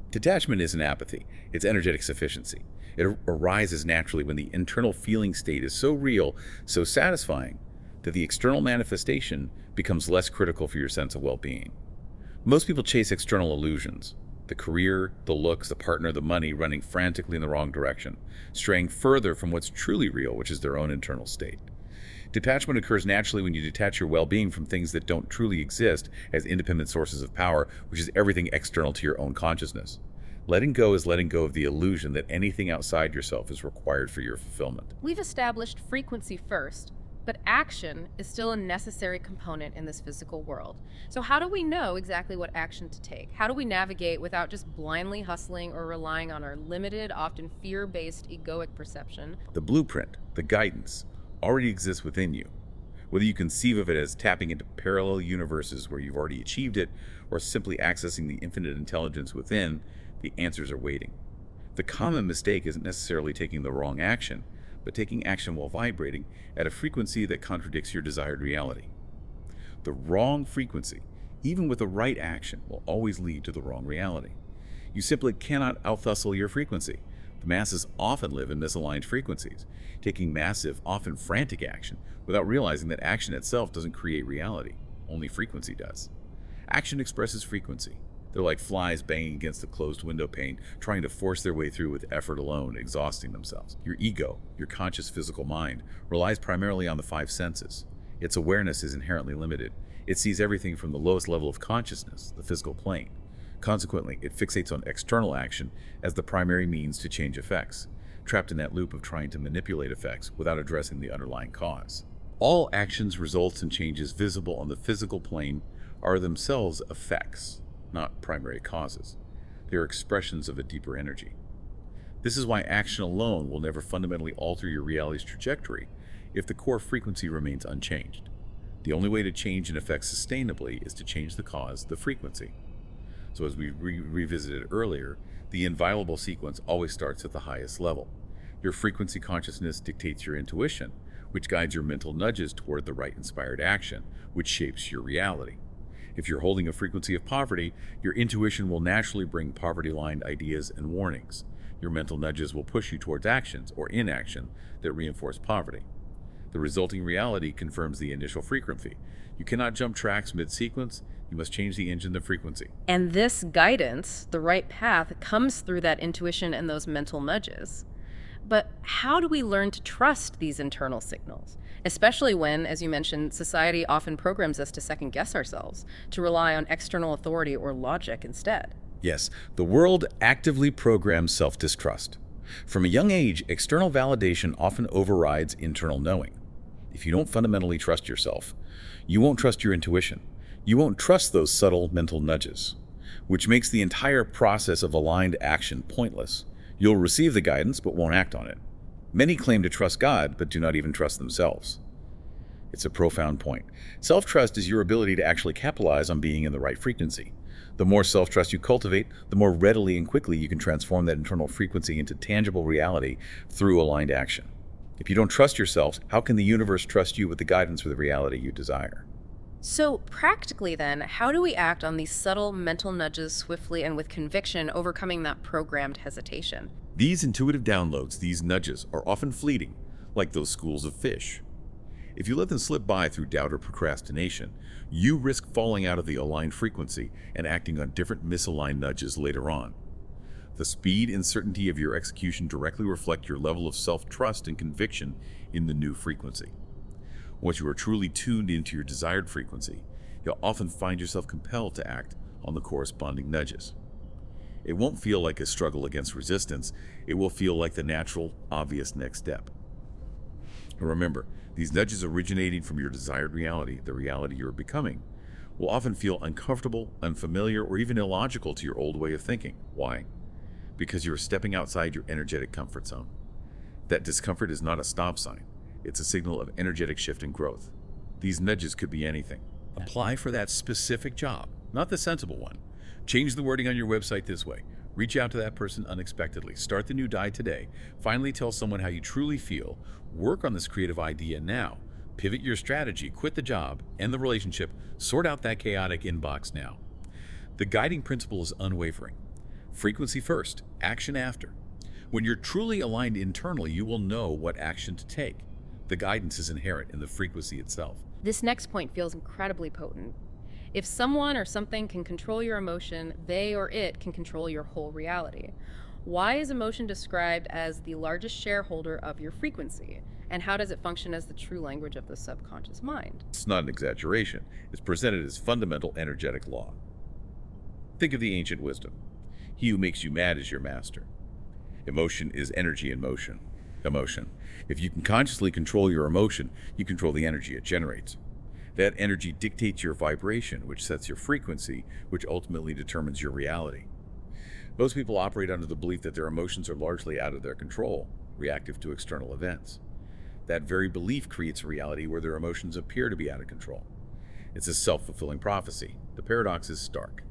Detachment isn't apathy, it's energetic sufficiency. It arises naturally when the internal feeling state is so real, so satisfying, that the external manifestation becomes less critical for your sense of well-being. Most people chase external illusions, the career, the looks, the partner, the money, running frantically in the wrong direction, straying further from what's truly real, which is their own internal state. Detachment occurs naturally when you detach your well-being from things that don't truly exist as independent sources of power, which is everything external to your own consciousness. Letting go is letting go of the illusion that anything outside yourself is required for your fulfillment. We've established frequency first, but action is still a necessary component in this physical world. So, how do we know exactly what action to take? How do we navigate without just blindly hustling or relying on our limited, often fear based egoic perception? The blueprint, the guidance, already exists within you. Whether you conceive of it as tapping into parallel universes where you've already achieved it, or simply accessing the infinite intelligence within, the answers are waiting. The common mistake isn't necessarily taking the wrong action, but taking action while vibrating at a frequency that contradicts your desired reality. The wrong frequency, even with the right action, will always lead to the wrong reality. You simply cannot outhustle your frequency. The masses often live in misaligned frequencies, taking massive, often frantic action without realizing that action itself doesn't create reality, only frequency does. Action expresses frequency. They're like flies banging against a closed window pane, trying to force their way through with effort alone, exhausting themselves. Your ego, your conscious physical mind, relies primarily on the five senses. Its awareness is inherently limited. It sees everything from the lowest level of consciousness, the physical plane. Consequently, it fixates on external action as the primary means to change effects, trapped in that loop of trying to manipulate effects without addressing the underlying cause. All actions, results, and changes visible on the physical plane are themselves effects, not primary causes. They are expressions of a deeper energy. This is why action alone will never fundamentally alter your reality's trajectory if the core frequency remains unchanged. The only way to change an effect sustainably is to change the cause, the frequency. So as we revisited earlier, the inviolable sequence always starts at the highest level. Your frequency consciousness dictates your intuition, which guides your mental nudges toward the right inspired action, which shapes your reality. If you're holding a frequency of poverty, your intuition will naturally bring poverty-aligned ideas and warnings. Your mental nudges will push you towards actions or inaction that reinforce poverty. The resulting reality confirms the initial frequency. You cannot jump tracks mid-sequence. You must change the engine to frequency. And this guidance, the right path, comes through that intuition and those mental nudges. But how do we learn to trust these internal signals? Especially when, as you mentioned, society often programs us to second guess ourselves, to rely on external authority or logic instead. Yes, the world actively programs self-distrust. From a young age, external validation often overrides internal knowing. If you don't fundamentally trust yourself, you won't trust your intuition. You won't trust those subtle mental nudges, which makes the entire process of aligned action pointless. You'll receive the guidance but won't act on it. Many claim to trust God but do not even trust themselves. It's a profound point. Self-trust is your ability to actually capitalize on being in the right frequency. The more self-trust you cultivate, the more readily and quickly you can transform that internal frequency into tangible reality through aligned action. If you don't trust yourself, how can the universe trust you with the guidance for the reality you desire? So, practically then, how do we act on these subtle mental nudges swiftly and with conviction, overcoming that programmed hesitation? These intuitive downloads, these nudges, are often fleeting, like those schools of fish. If you let them slip by through doubt or procrastination, you risk falling out of the aligned frequency and acting on different misaligned nudges later on. The speed and certainty of your execution directly reflect your level of self-trust and conviction in the new frequency. Once you are truly tuned into your desired frequency, you'll often find yourself compelled to act on the corresponding nudges. It won't feel like a struggle against resistance. It will feel like the natural, obvious next step. And remember, these nudges originating from your desired reality, the reality you're becoming, will often feel uncomfortable, unfamiliar, or even illogical to your old way of thinking. Why? Because you're stepping outside your energetic comfort zone. That discomfort is not a stop sign. It's a signal of energetic shift and growth. These nudges could be anything. Apply for that specific job, not the sensible one. Change the wording on your website this way. Reach out to that person unexpectedly. Start the new diet today. Finally tell someone how you truly feel. Work on this creative idea now. Pivot your strategy, quit the job, end the relationship, sort out that chaotic inbox now. The guiding principle is unwavering. Frequency first, action after. When you're truly aligned internally, you will know what action to take. The guidance is inherent in the frequency itself. This next point feels incredibly potent. If someone or something can control your emotion, they or it can control your whole reality. Why is emotion described as the largest shareholder of your frequency? And how does it function as the true language of the subconscious mind? It's not an exaggeration. It's presented as fundamental energetic law. Think of the ancient wisdom. He who makes you mad is your master. Emotion is energy in motion. Emotion. If you can consciously control your emotion, you control the energy it generates. That energy dictates your vibration, which sets your frequency, which ultimately determines your reality. Most people operate under the belief that their emotions are largely out of their control, reactive to external events. That very belief creates a reality where their emotions appear to be out of control. It's a self-fulfilling prophecy. The paradox is stark.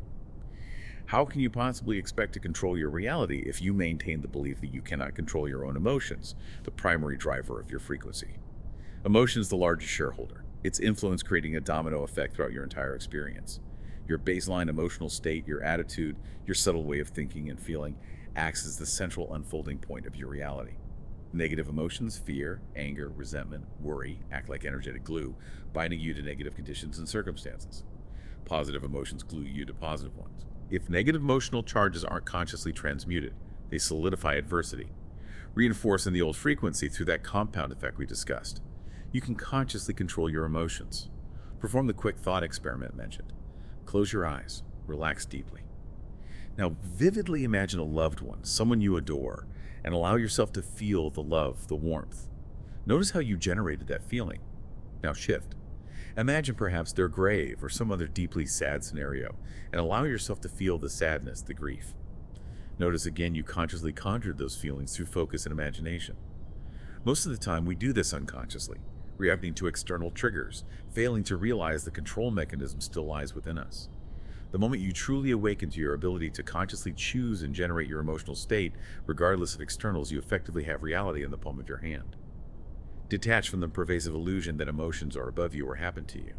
How can you possibly expect to control your reality if you maintain the belief that you cannot control your own emotions, the primary driver of your frequency? Emotion is the largest shareholder. Its influence creating a domino effect throughout your entire experience. Your baseline emotional state, your attitude, your subtle way of thinking and feeling acts as the central unfolding point of your reality. Negative emotions, fear, anger, resentment, worry, act like energetic glue, binding you to negative conditions and circumstances. Positive emotions glue you to positive ones. If negative emotional charges aren't consciously transmuted, they solidify adversity, reinforcing the old frequency through that compound effect we discussed. You can consciously control your emotions. Perform the quick thought experiment mentioned. Close your eyes, relax deeply. Now vividly imagine a loved one, someone you adore, and allow yourself to feel the love, the warmth. Notice how you generated that feeling. Now shift. Imagine perhaps their grave or some other deeply sad scenario, and allow yourself to feel the sadness, the grief. Notice again you consciously conjured those feelings through focus and imagination. Most of the time we do this unconsciously, reacting to external triggers, failing to realize the control mechanism still lies within us. The moment you truly awaken to your ability to consciously choose and generate your emotional state, regardless of externals, you effectively have reality in the palm of your hand. Detach from the pervasive illusion that emotions are above you or happen to you.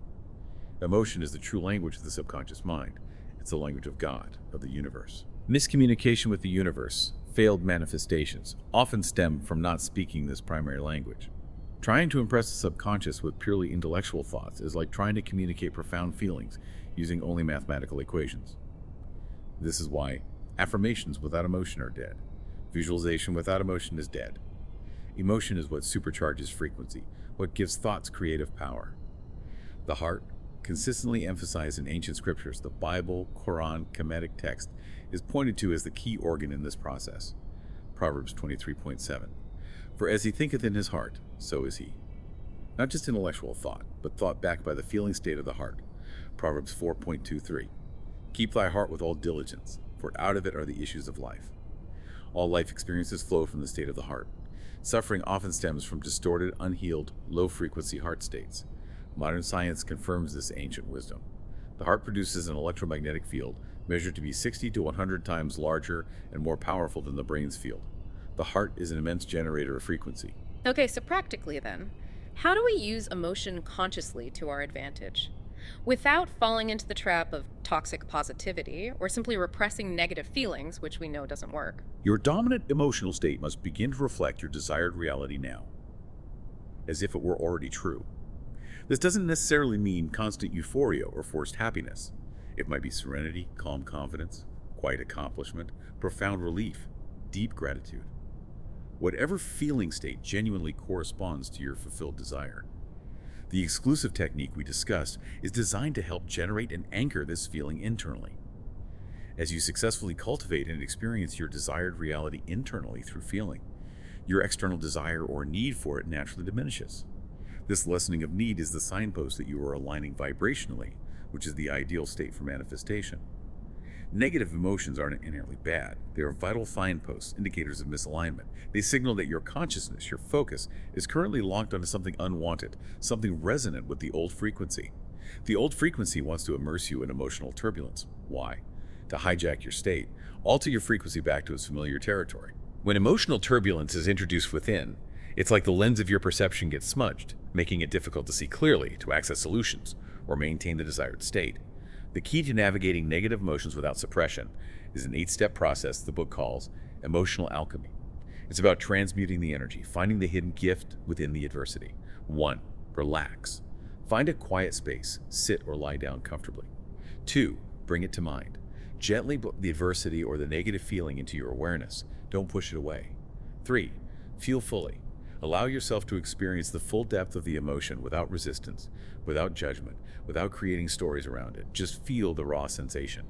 Emotion is the true language of the subconscious mind. It's the language of God, of the universe. Miscommunication with the universe, failed manifestations, often stem from not speaking this primary language. Trying to impress the subconscious with purely intellectual thoughts is like trying to communicate profound feelings using only mathematical equations. This is why affirmations without emotion are dead. Visualization without emotion is dead. Emotion is what supercharges frequency, what gives thoughts creative power. The heart, consistently emphasized in ancient scriptures, the Bible, Quran, Kemetic text, is pointed to as the key organ in this process. Proverbs 23.7. For as he thinketh in his heart, so is he. Not just intellectual thought, but thought backed by the feeling state of the heart. Proverbs 4.23. Keep thy heart with all diligence, for out of it are the issues of life. All life experiences flow from the state of the heart. Suffering often stems from distorted, unhealed, low-frequency heart states. Modern science confirms this ancient wisdom. The heart produces an electromagnetic field measured to be 60 to 100 times larger and more powerful than the brain's field. The heart is an immense generator of frequency. Okay, so practically then, how do we use emotion consciously to our advantage? Without falling into the trap of toxic positivity or simply repressing negative feelings, which we know doesn't work. Your dominant emotional state must begin to reflect your desired reality now, as if it were already true. This doesn't necessarily mean constant euphoria or forced happiness. It might be serenity, calm confidence, quiet accomplishment, profound relief, deep gratitude. Whatever feeling state genuinely corresponds to your fulfilled desire. The exclusive technique we discussed is designed to help generate and anchor this feeling internally. As you successfully cultivate and experience your desired reality internally through feeling, your external desire or need for it naturally diminishes. This lessening of need is the signpost that you are aligning vibrationally, which is the ideal state for manifestation. Negative emotions aren't inherently bad. They are vital signposts, indicators of misalignment. They signal that your consciousness, your focus, is currently locked onto something unwanted, something resonant with the old frequency. The old frequency wants to immerse you in emotional turbulence. Why? To hijack your state, alter your frequency back to its familiar territory. When emotional turbulence is introduced within, it's like the lens of your perception gets smudged, making it difficult to see clearly, to access solutions, or maintain the desired state. The key to navigating negative emotions without suppression is an 8-step process the book calls emotional alchemy. It's about transmuting the energy, finding the hidden gift within the adversity. 1. Relax. Find a quiet space, sit or lie down comfortably. 2. Bring it to mind. Gently put the adversity or the negative feeling into your awareness. Don't push it away. 3. Feel fully. Allow yourself to experience the full depth of the emotion without resistance, without judgment, without creating stories around it. Just feel the raw sensation.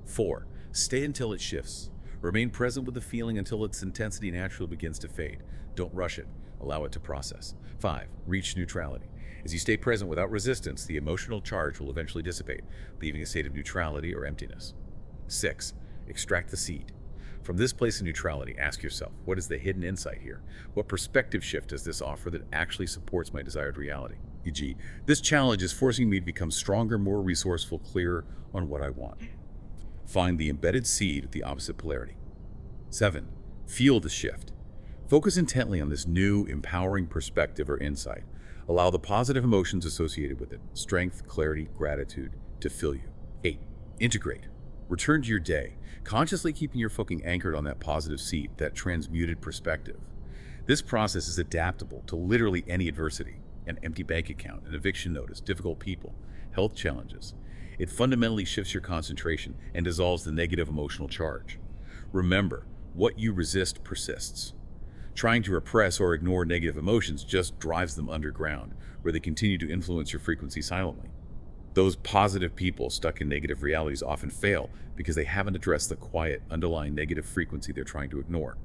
4. Stay until it shifts. Remain present with the feeling until its intensity naturally begins to fade. Don't rush it. Allow it to process. 5. Reach neutrality. As you stay present without resistance, the emotional charge will eventually dissipate, leaving a state of neutrality or emptiness. 6. Extract the seed. From this place of neutrality, ask yourself, what is the hidden insight here? What perspective shift does this offer that actually supports my desired reality? E.g., this challenge is forcing me to become stronger, more resourceful, clearer on what I want. Find the embedded seed at the opposite polarity. 7. Feel the shift. Focus intently on this new, empowering perspective or insight. Allow the positive emotions associated with it, strength, clarity, gratitude, to fill you. 8. Integrate. Return to your day, consciously keeping your focus anchored on that positive seed, that transmuted perspective. This process is adaptable to literally any adversity: an empty bank account, an eviction notice, difficult people, health challenges. It fundamentally shifts your concentration and dissolves the negative emotional charge. Remember, what you resist persists. Trying to repress or ignore negative emotions just drives them underground, where they continue to influence your frequency silently. Those positive people stuck in negative realities often fail because they haven't addressed the quiet, underlying negative frequency they're trying to ignore.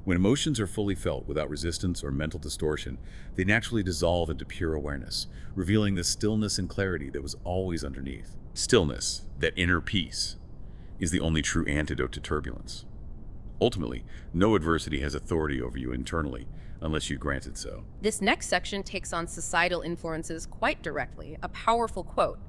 When emotions are fully felt without resistance or mental distortion, they naturally dissolve into pure awareness, revealing the stillness and clarity that was always underneath. Stillness, that inner peace, is the only true antidote to turbulence. Ultimately, no adversity has authority over you internally, unless you grant it so. This next section takes on societal influences quite directly, a powerful quote.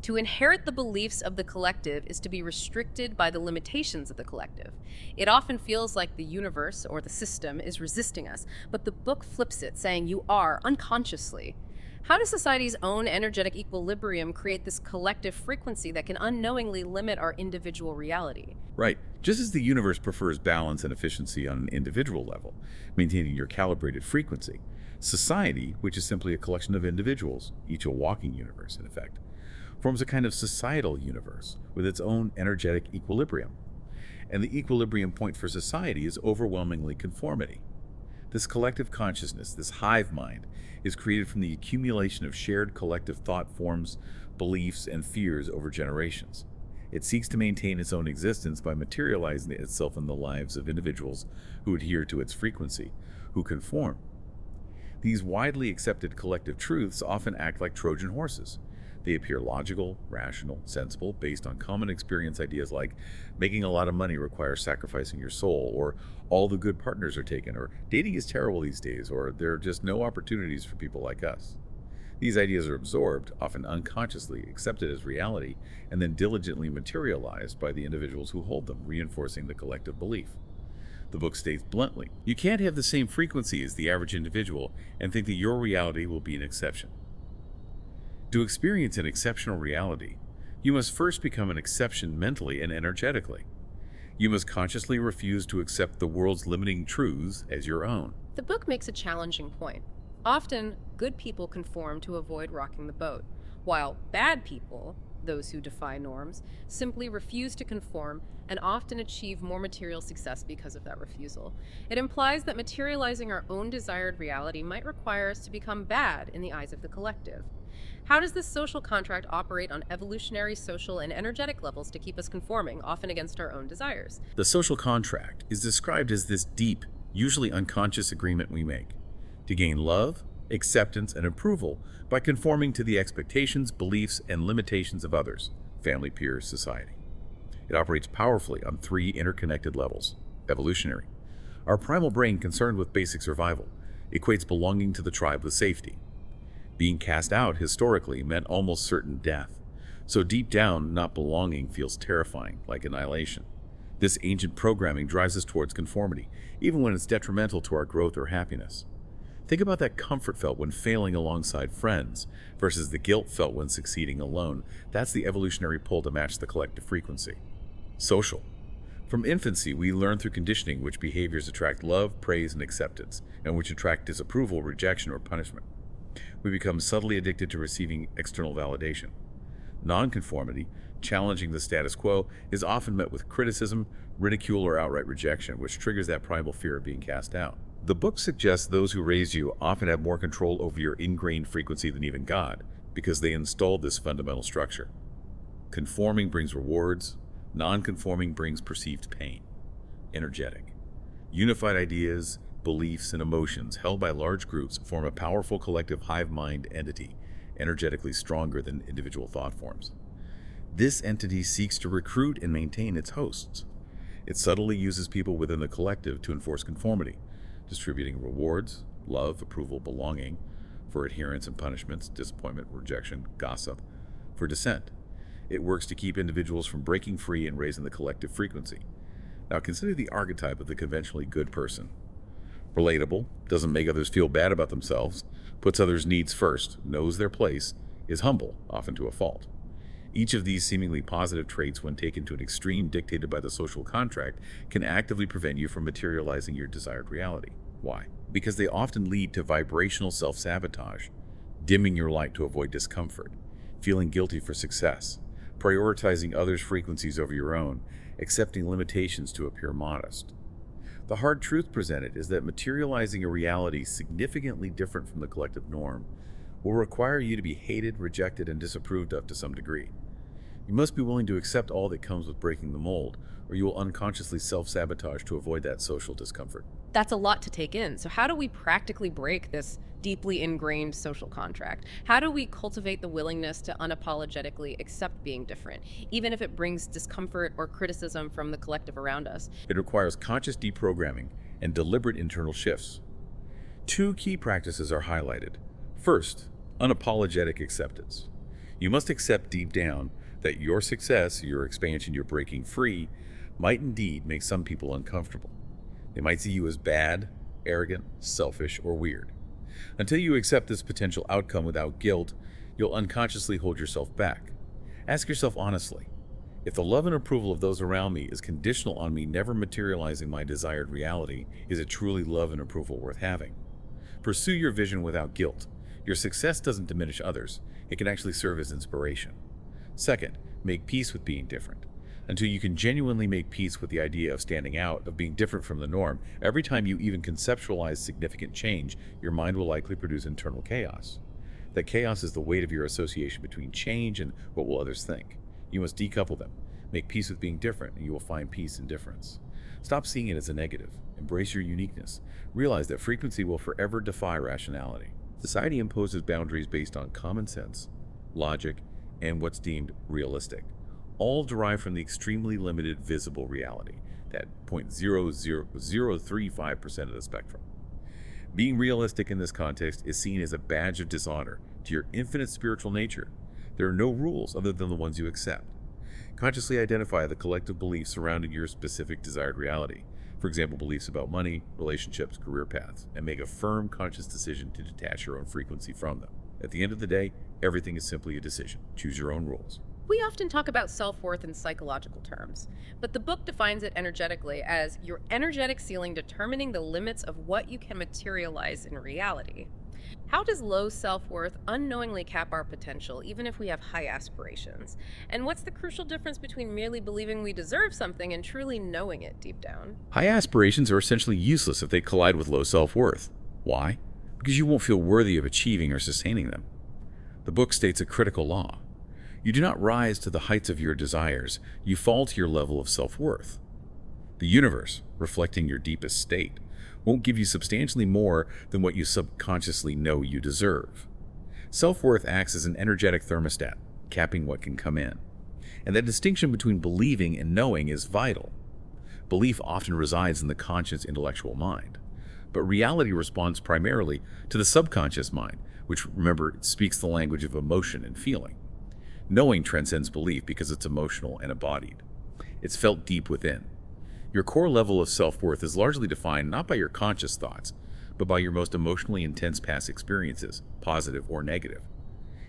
To inherit the beliefs of the collective is to be restricted by the limitations of the collective. It often feels like the universe or the system is resisting us, but the book flips it, saying you are unconsciously. How does society's own energetic equilibrium create this collective frequency that can unknowingly limit our individual reality? Right. Just as the universe prefers balance and efficiency on an individual level, maintaining your calibrated frequency, society, which is simply a collection of individuals, each a walking universe in effect, forms a kind of societal universe with its own energetic equilibrium. And the equilibrium point for society is overwhelmingly conformity. This collective consciousness, this hive mind, is created from the accumulation of shared collective thought forms, beliefs, and fears over generations. It seeks to maintain its own existence by materializing itself in the lives of individuals who adhere to its frequency, who conform. These widely accepted collective truths often act like Trojan horses. They appear logical, rational, sensible, based on common experience ideas like making a lot of money requires sacrificing your soul, or all the good partners are taken, or dating is terrible these days, or there are just no opportunities for people like us. These ideas are absorbed, often unconsciously accepted as reality, and then diligently materialized by the individuals who hold them, reinforcing the collective belief. The book states bluntly, you can't have the same frequency as the average individual and think that your reality will be an exception. To experience an exceptional reality, you must first become an exception mentally and energetically. You must consciously refuse to accept the world's limiting truths as your own. The book makes a challenging point. Often, good people conform to avoid rocking the boat, while bad people, those who defy norms, simply refuse to conform and often achieve more material success because of that refusal. It implies that materializing our own desired reality might require us to become bad in the eyes of the collective. How does this social contract operate on evolutionary, social, and energetic levels to keep us conforming, often against our own desires? The social contract is described as this deep, usually unconscious agreement we make to gain love, acceptance, and approval by conforming to the expectations, beliefs, and limitations of others, family, peers, society. It operates powerfully on three interconnected levels. Evolutionary. Our primal brain, concerned with basic survival, equates belonging to the tribe with safety. Being cast out historically meant almost certain death, so deep down, not belonging feels terrifying, like annihilation. This ancient programming drives us towards conformity, even when it's detrimental to our growth or happiness. Think about that comfort felt when failing alongside friends versus the guilt felt when succeeding alone. That's the evolutionary pull to match the collective frequency. Social. From infancy, we learn through conditioning which behaviors attract love, praise, and acceptance, and which attract disapproval, rejection, or punishment. We become subtly addicted to receiving external validation. Nonconformity, challenging the status quo, is often met with criticism, ridicule, or outright rejection, which triggers that primal fear of being cast out. The book suggests those who raised you often have more control over your ingrained frequency than even God, because they installed this fundamental structure. Conforming brings rewards, non-conforming brings perceived pain. Energetic. Unified ideas, beliefs, and emotions held by large groups form a powerful collective hive mind entity, energetically stronger than individual thought forms. This entity seeks to recruit and maintain its hosts. It subtly uses people within the collective to enforce conformity, distributing rewards, love, approval, belonging, for adherence and punishments, disappointment, rejection, gossip, for dissent. It works to keep individuals from breaking free and raising the collective frequency. Now consider the archetype of the conventionally good person. Relatable, doesn't make others feel bad about themselves, puts others' needs first, knows their place, is humble, often to a fault. Each of these seemingly positive traits, when taken to an extreme dictated by the social contract, can actively prevent you from materializing your desired reality. Why? Because they often lead to vibrational self-sabotage, dimming your light to avoid discomfort, feeling guilty for success, prioritizing others' frequencies over your own, accepting limitations to appear modest. The hard truth presented is that materializing a reality significantly different from the collective norm will require you to be hated, rejected, and disapproved of to some degree. You must be willing to accept all that comes with breaking the mold, or you will unconsciously self-sabotage to avoid that social discomfort. That's a lot to take in. So how do we practically break this deeply ingrained social contract? How do we cultivate the willingness to unapologetically accept being different, even if it brings discomfort or criticism from the collective around us? It requires conscious deprogramming and deliberate internal shifts. Two key practices are highlighted. First, unapologetic acceptance. You must accept deep down that your success, your expansion, your breaking free, might indeed make some people uncomfortable. They might see you as bad, arrogant, selfish, or weird. Until you accept this potential outcome without guilt, you'll unconsciously hold yourself back. Ask yourself honestly, if the love and approval of those around me is conditional on me never materializing my desired reality, is it truly love and approval worth having? Pursue your vision without guilt. Your success doesn't diminish others. It can actually serve as inspiration. Second, make peace with being different. Until you can genuinely make peace with the idea of standing out, of being different from the norm, every time you even conceptualize significant change, your mind will likely produce internal chaos. That chaos is the weight of your association between change and what will others think. You must decouple them. Make peace with being different, and you will find peace in difference. Stop seeing it as a negative. Embrace your uniqueness. Realize that frequency will forever defy rationality. Society imposes boundaries based on common sense, logic, and what's deemed realistic, all derived from the extremely limited visible reality, that 0.00035% of the spectrum. Being realistic in this context is seen as a badge of dishonor to your infinite spiritual nature. There are no rules other than the ones you accept. Consciously identify the collective beliefs surrounding your specific desired reality. For example, beliefs about money, relationships, career paths, and make a firm, conscious decision to detach your own frequency from them. At the end of the day, everything is simply a decision. Choose your own rules. We often talk about self-worth in psychological terms, but the book defines it energetically as your energetic ceiling determining the limits of what you can materialize in reality. How does low self-worth unknowingly cap our potential, even if we have high aspirations? And what's the crucial difference between merely believing we deserve something and truly knowing it deep down? High aspirations are essentially useless if they collide with low self-worth. Why? Because you won't feel worthy of achieving or sustaining them. The book states a critical law. You do not rise to the heights of your desires, you fall to your level of self-worth. The universe, reflecting your deepest state, won't give you substantially more than what you subconsciously know you deserve. Self-worth acts as an energetic thermostat, capping what can come in. And that distinction between believing and knowing is vital. Belief often resides in the conscious intellectual mind, but reality responds primarily to the subconscious mind, which, remember, speaks the language of emotion and feeling. Knowing transcends belief because it's emotional and embodied. It's felt deep within. Your core level of self-worth is largely defined not by your conscious thoughts, but by your most emotionally intense past experiences, positive or negative.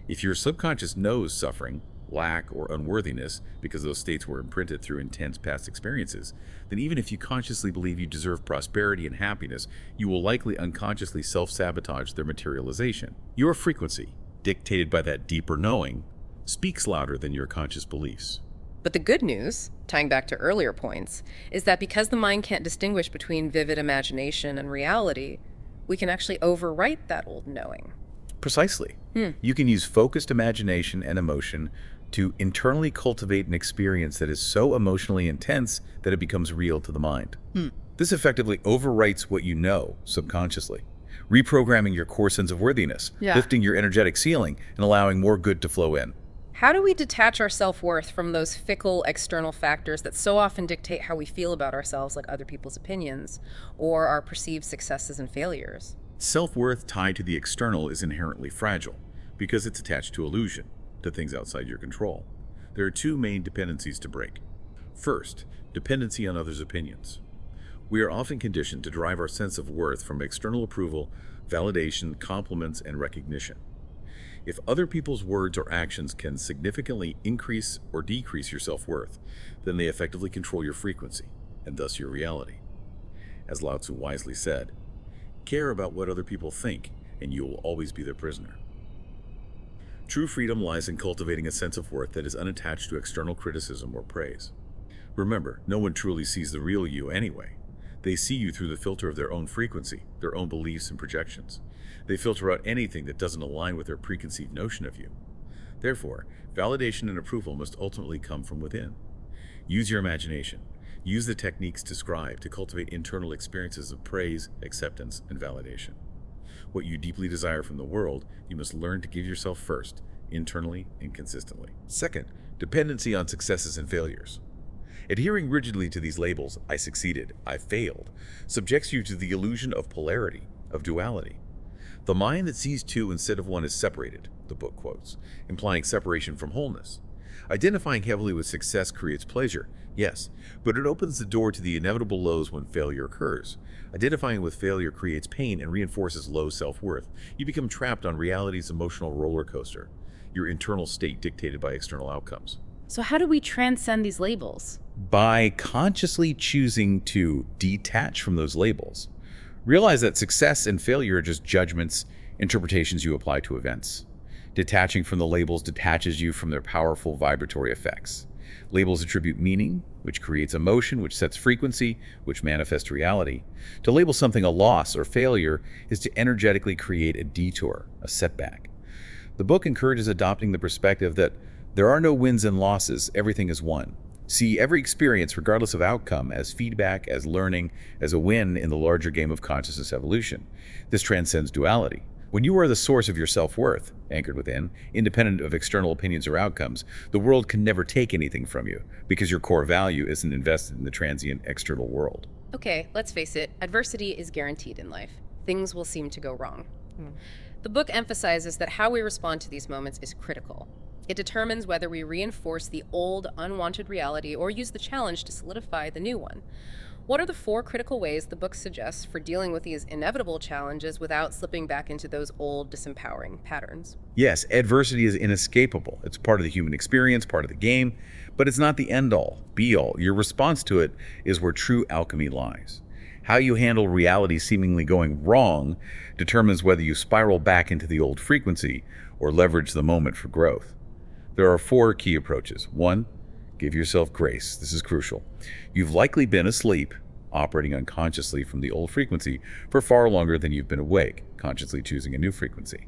If your subconscious knows suffering, lack, or unworthiness because those states were imprinted through intense past experiences, then even if you consciously believe you deserve prosperity and happiness, you will likely unconsciously self-sabotage their materialization. Your frequency, dictated by that deeper knowing, speaks louder than your conscious beliefs. But the good news, tying back to earlier points, is that because the mind can't distinguish between vivid imagination and reality, we can actually overwrite that old knowing. Precisely. You can use focused imagination and emotion to internally cultivate an experience that is so emotionally intense that it becomes real to the mind. This effectively overwrites what you know subconsciously, reprogramming your core sense of worthiness, Yeah. lifting your energetic ceiling, and allowing more good to flow in. How do we detach our self-worth from those fickle external factors that so often dictate how we feel about ourselves, like other people's opinions or our perceived successes and failures? Self-worth tied to the external is inherently fragile because it's attached to illusion, to things outside your control. There are two main dependencies to break. First, dependency on others' opinions. We are often conditioned to derive our sense of worth from external approval, validation, compliments, and recognition. If other people's words or actions can significantly increase or decrease your self-worth, then they effectively control your frequency, and thus your reality. As Lao Tzu wisely said, care about what other people think, and you will always be their prisoner. True freedom lies in cultivating a sense of worth that is unattached to external criticism or praise. Remember, no one truly sees the real you anyway. They see you through the filter of their own frequency, their own beliefs and projections. They filter out anything that doesn't align with their preconceived notion of you. Therefore, validation and approval must ultimately come from within. Use your imagination. Use the techniques described to cultivate internal experiences of praise, acceptance, and validation. What you deeply desire from the world, you must learn to give yourself first, internally and consistently. Second, dependency on successes and failures. Adhering rigidly to these labels, I succeeded, I failed, subjects you to the illusion of polarity, of duality. The mind that sees two instead of one is separated, the book quotes, implying separation from wholeness. Identifying heavily with success creates pleasure, yes, but it opens the door to the inevitable lows when failure occurs. Identifying with failure creates pain and reinforces low self-worth. You become trapped on reality's emotional roller coaster, your internal state dictated by external outcomes. So how do we transcend these labels? By consciously choosing to detach from those labels. Realize that success and failure are just judgments, interpretations you apply to events. Detaching from the labels detaches you from their powerful vibratory effects. Labels attribute meaning, which creates emotion, which sets frequency, which manifests reality. To label something a loss or failure is to energetically create a detour, a setback. The book encourages adopting the perspective that there are no wins and losses, everything is one. See every experience, regardless of outcome, as feedback, as learning, as a win in the larger game of consciousness evolution. This transcends duality. When you are the source of your self-worth, anchored within, independent of external opinions or outcomes, the world can never take anything from you because your core value isn't invested in the transient external world. Okay, let's face it, adversity is guaranteed in life. Things will seem to go wrong. The book emphasizes that how we respond to these moments is critical. It determines whether we reinforce the old, unwanted reality or use the challenge to solidify the new one. What are the 4 critical ways the book suggests for dealing with these inevitable challenges without slipping back into those old, disempowering patterns? Yes, adversity is inescapable. It's part of the human experience, part of the game, but it's not the end-all, be-all. Your response to it is where true alchemy lies. How you handle reality seemingly going wrong determines whether you spiral back into the old frequency or leverage the moment for growth. There are 4 key approaches. 1, give yourself grace. This is crucial. You've likely been asleep, operating unconsciously from the old frequency for far longer than you've been awake, consciously choosing a new frequency.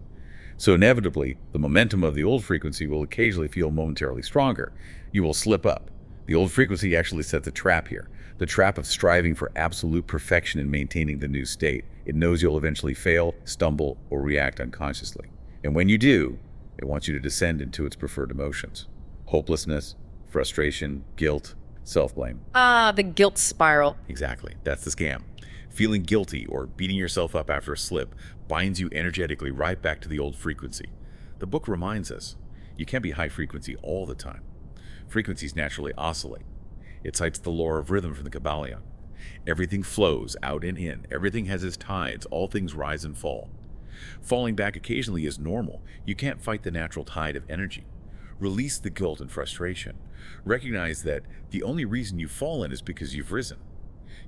So inevitably, the momentum of the old frequency will occasionally feel momentarily stronger. You will slip up. The old frequency actually sets a trap here, the trap of striving for absolute perfection in maintaining the new state. It knows you'll eventually fail, stumble, or react unconsciously. And when you do, it wants you to descend into its preferred emotions: hopelessness, frustration, guilt, self-blame. Ah, the guilt spiral. Exactly, that's the scam. Feeling guilty or beating yourself up after a slip binds you energetically right back to the old frequency. The book reminds us, you can't be high frequency all the time. Frequencies naturally oscillate. It cites the law of rhythm from the Kabbalion. Everything flows out and in. Everything has its tides. All things rise and fall. Falling back occasionally is normal. You can't fight the natural tide of energy. Release the guilt and frustration. Recognize that the only reason you've fallen is because you've risen.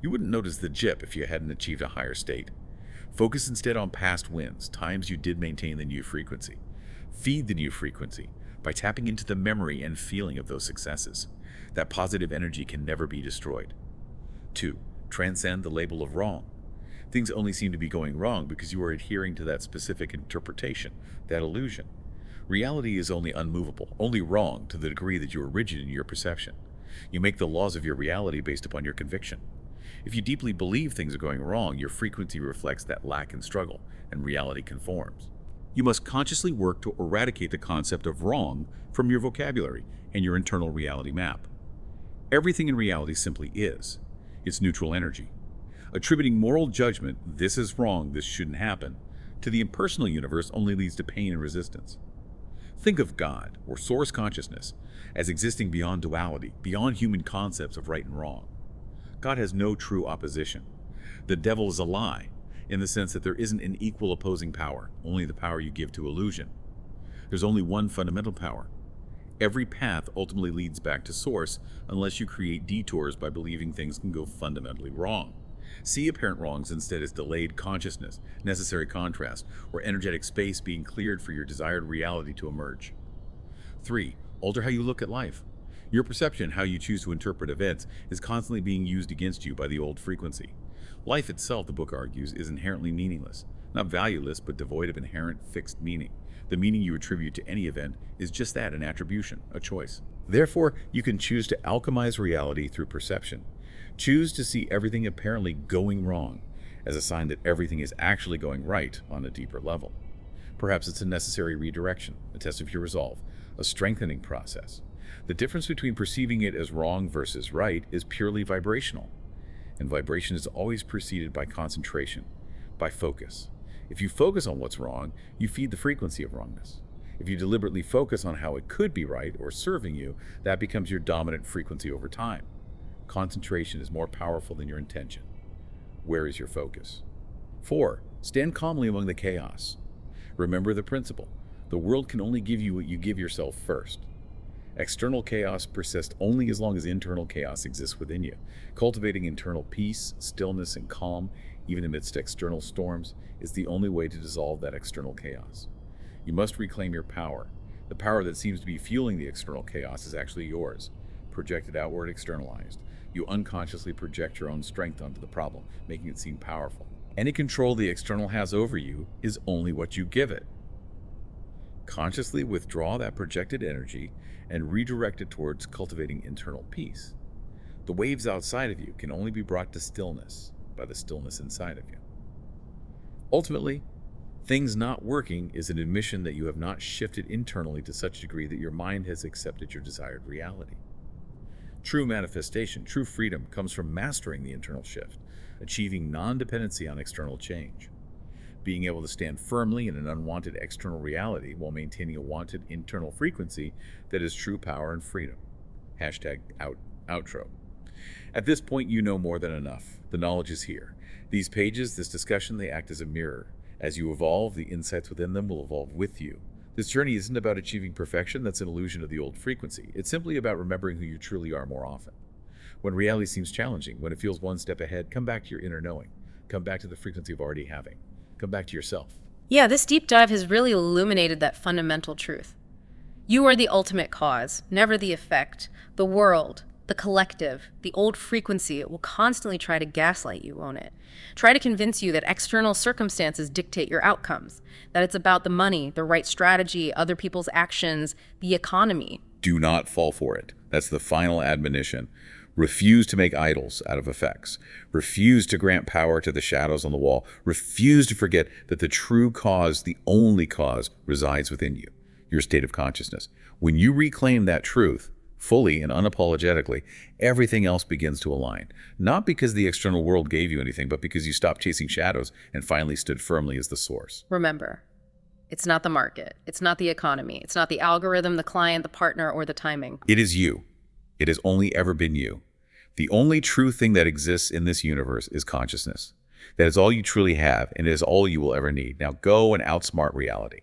You wouldn't notice the jip if you hadn't achieved a higher state. Focus instead on past wins, times you did maintain the new frequency. Feed the new frequency by tapping into the memory and feeling of those successes. That positive energy can never be destroyed. 2, transcend the label of wrong. Things only seem to be going wrong because you are adhering to that specific interpretation, that illusion. Reality is only unmovable, only wrong to the degree that you are rigid in your perception. You make the laws of your reality based upon your conviction. If you deeply believe things are going wrong, your frequency reflects that lack and struggle, and reality conforms. You must consciously work to eradicate the concept of wrong from your vocabulary and your internal reality map. Everything in reality simply is. It's neutral energy. Attributing moral judgment, this is wrong, this shouldn't happen, to the impersonal universe only leads to pain and resistance. Think of God, or source consciousness, as existing beyond duality, beyond human concepts of right and wrong. God has no true opposition. The devil is a lie, in the sense that there isn't an equal opposing power, only the power you give to illusion. There's only one fundamental power. Every path ultimately leads back to source unless you create detours by believing things can go fundamentally wrong. See apparent wrongs instead as delayed consciousness, necessary contrast, or energetic space being cleared for your desired reality to emerge. 3. Alter how you look at life. Your perception, how you choose to interpret events, is constantly being used against you by the old frequency. Life itself, the book argues, is inherently meaningless. Not valueless, but devoid of inherent fixed meaning. The meaning you attribute to any event is just that, an attribution, a choice. Therefore, you can choose to alchemize reality through perception. Choose to see everything apparently going wrong as a sign that everything is actually going right on a deeper level. Perhaps it's a necessary redirection, a test of your resolve, a strengthening process. The difference between perceiving it as wrong versus right is purely vibrational. And vibration is always preceded by concentration, by focus. If you focus on what's wrong, you feed the frequency of wrongness. If you deliberately focus on how it could be right or serving you, that becomes your dominant frequency over time. Concentration is more powerful than your intention. Where is your focus? 4. Stand calmly among the chaos. Remember the principle. The world can only give you what you give yourself first. External chaos persists only as long as internal chaos exists within you. Cultivating internal peace, stillness, and calm, even amidst external storms, is the only way to dissolve that external chaos. You must reclaim your power. The power that seems to be fueling the external chaos is actually yours, projected outward, externalized. You unconsciously project your own strength onto the problem, making it seem powerful. Any control the external has over you is only what you give it. Consciously withdraw that projected energy and redirect it towards cultivating internal peace. The waves outside of you can only be brought to stillness by the stillness inside of you. Ultimately, things not working is an admission that you have not shifted internally to such a degree that your mind has accepted your desired reality. True manifestation, true freedom comes from mastering the internal shift, achieving non-dependency on external change, being able to stand firmly in an unwanted external reality while maintaining a wanted internal frequency that is true power and freedom. Outro. At this point, you know more than enough. The knowledge is here. These pages, this discussion, they act as a mirror. As you evolve, the insights within them will evolve with you. This journey isn't about achieving perfection, that's an illusion of the old frequency. It's simply about remembering who you truly are more often. When reality seems challenging, when it feels one step ahead, come back to your inner knowing. Come back to the frequency of already having. Come back to yourself. Yeah, this deep dive has really illuminated that fundamental truth. You are the ultimate cause, never the effect. The world, the collective, the old frequency, it will constantly try to gaslight you, won't it? Try to convince you that external circumstances dictate your outcomes, that it's about the money, the right strategy, other people's actions, the economy. Do not fall for it. That's the final admonition. Refuse to make idols out of effects. Refuse to grant power to the shadows on the wall. Refuse to forget that the true cause, the only cause, resides within you, your state of consciousness. When you reclaim that truth, fully and unapologetically, everything else begins to align. Not because the external world gave you anything, but because you stopped chasing shadows and finally stood firmly as the source. Remember, it's not the market, it's not the economy, it's not the algorithm, the client, the partner, or the timing. It is you. It has only ever been you. The only true thing that exists in this universe is consciousness. That is all you truly have, and it is all you will ever need. Now go and outsmart reality.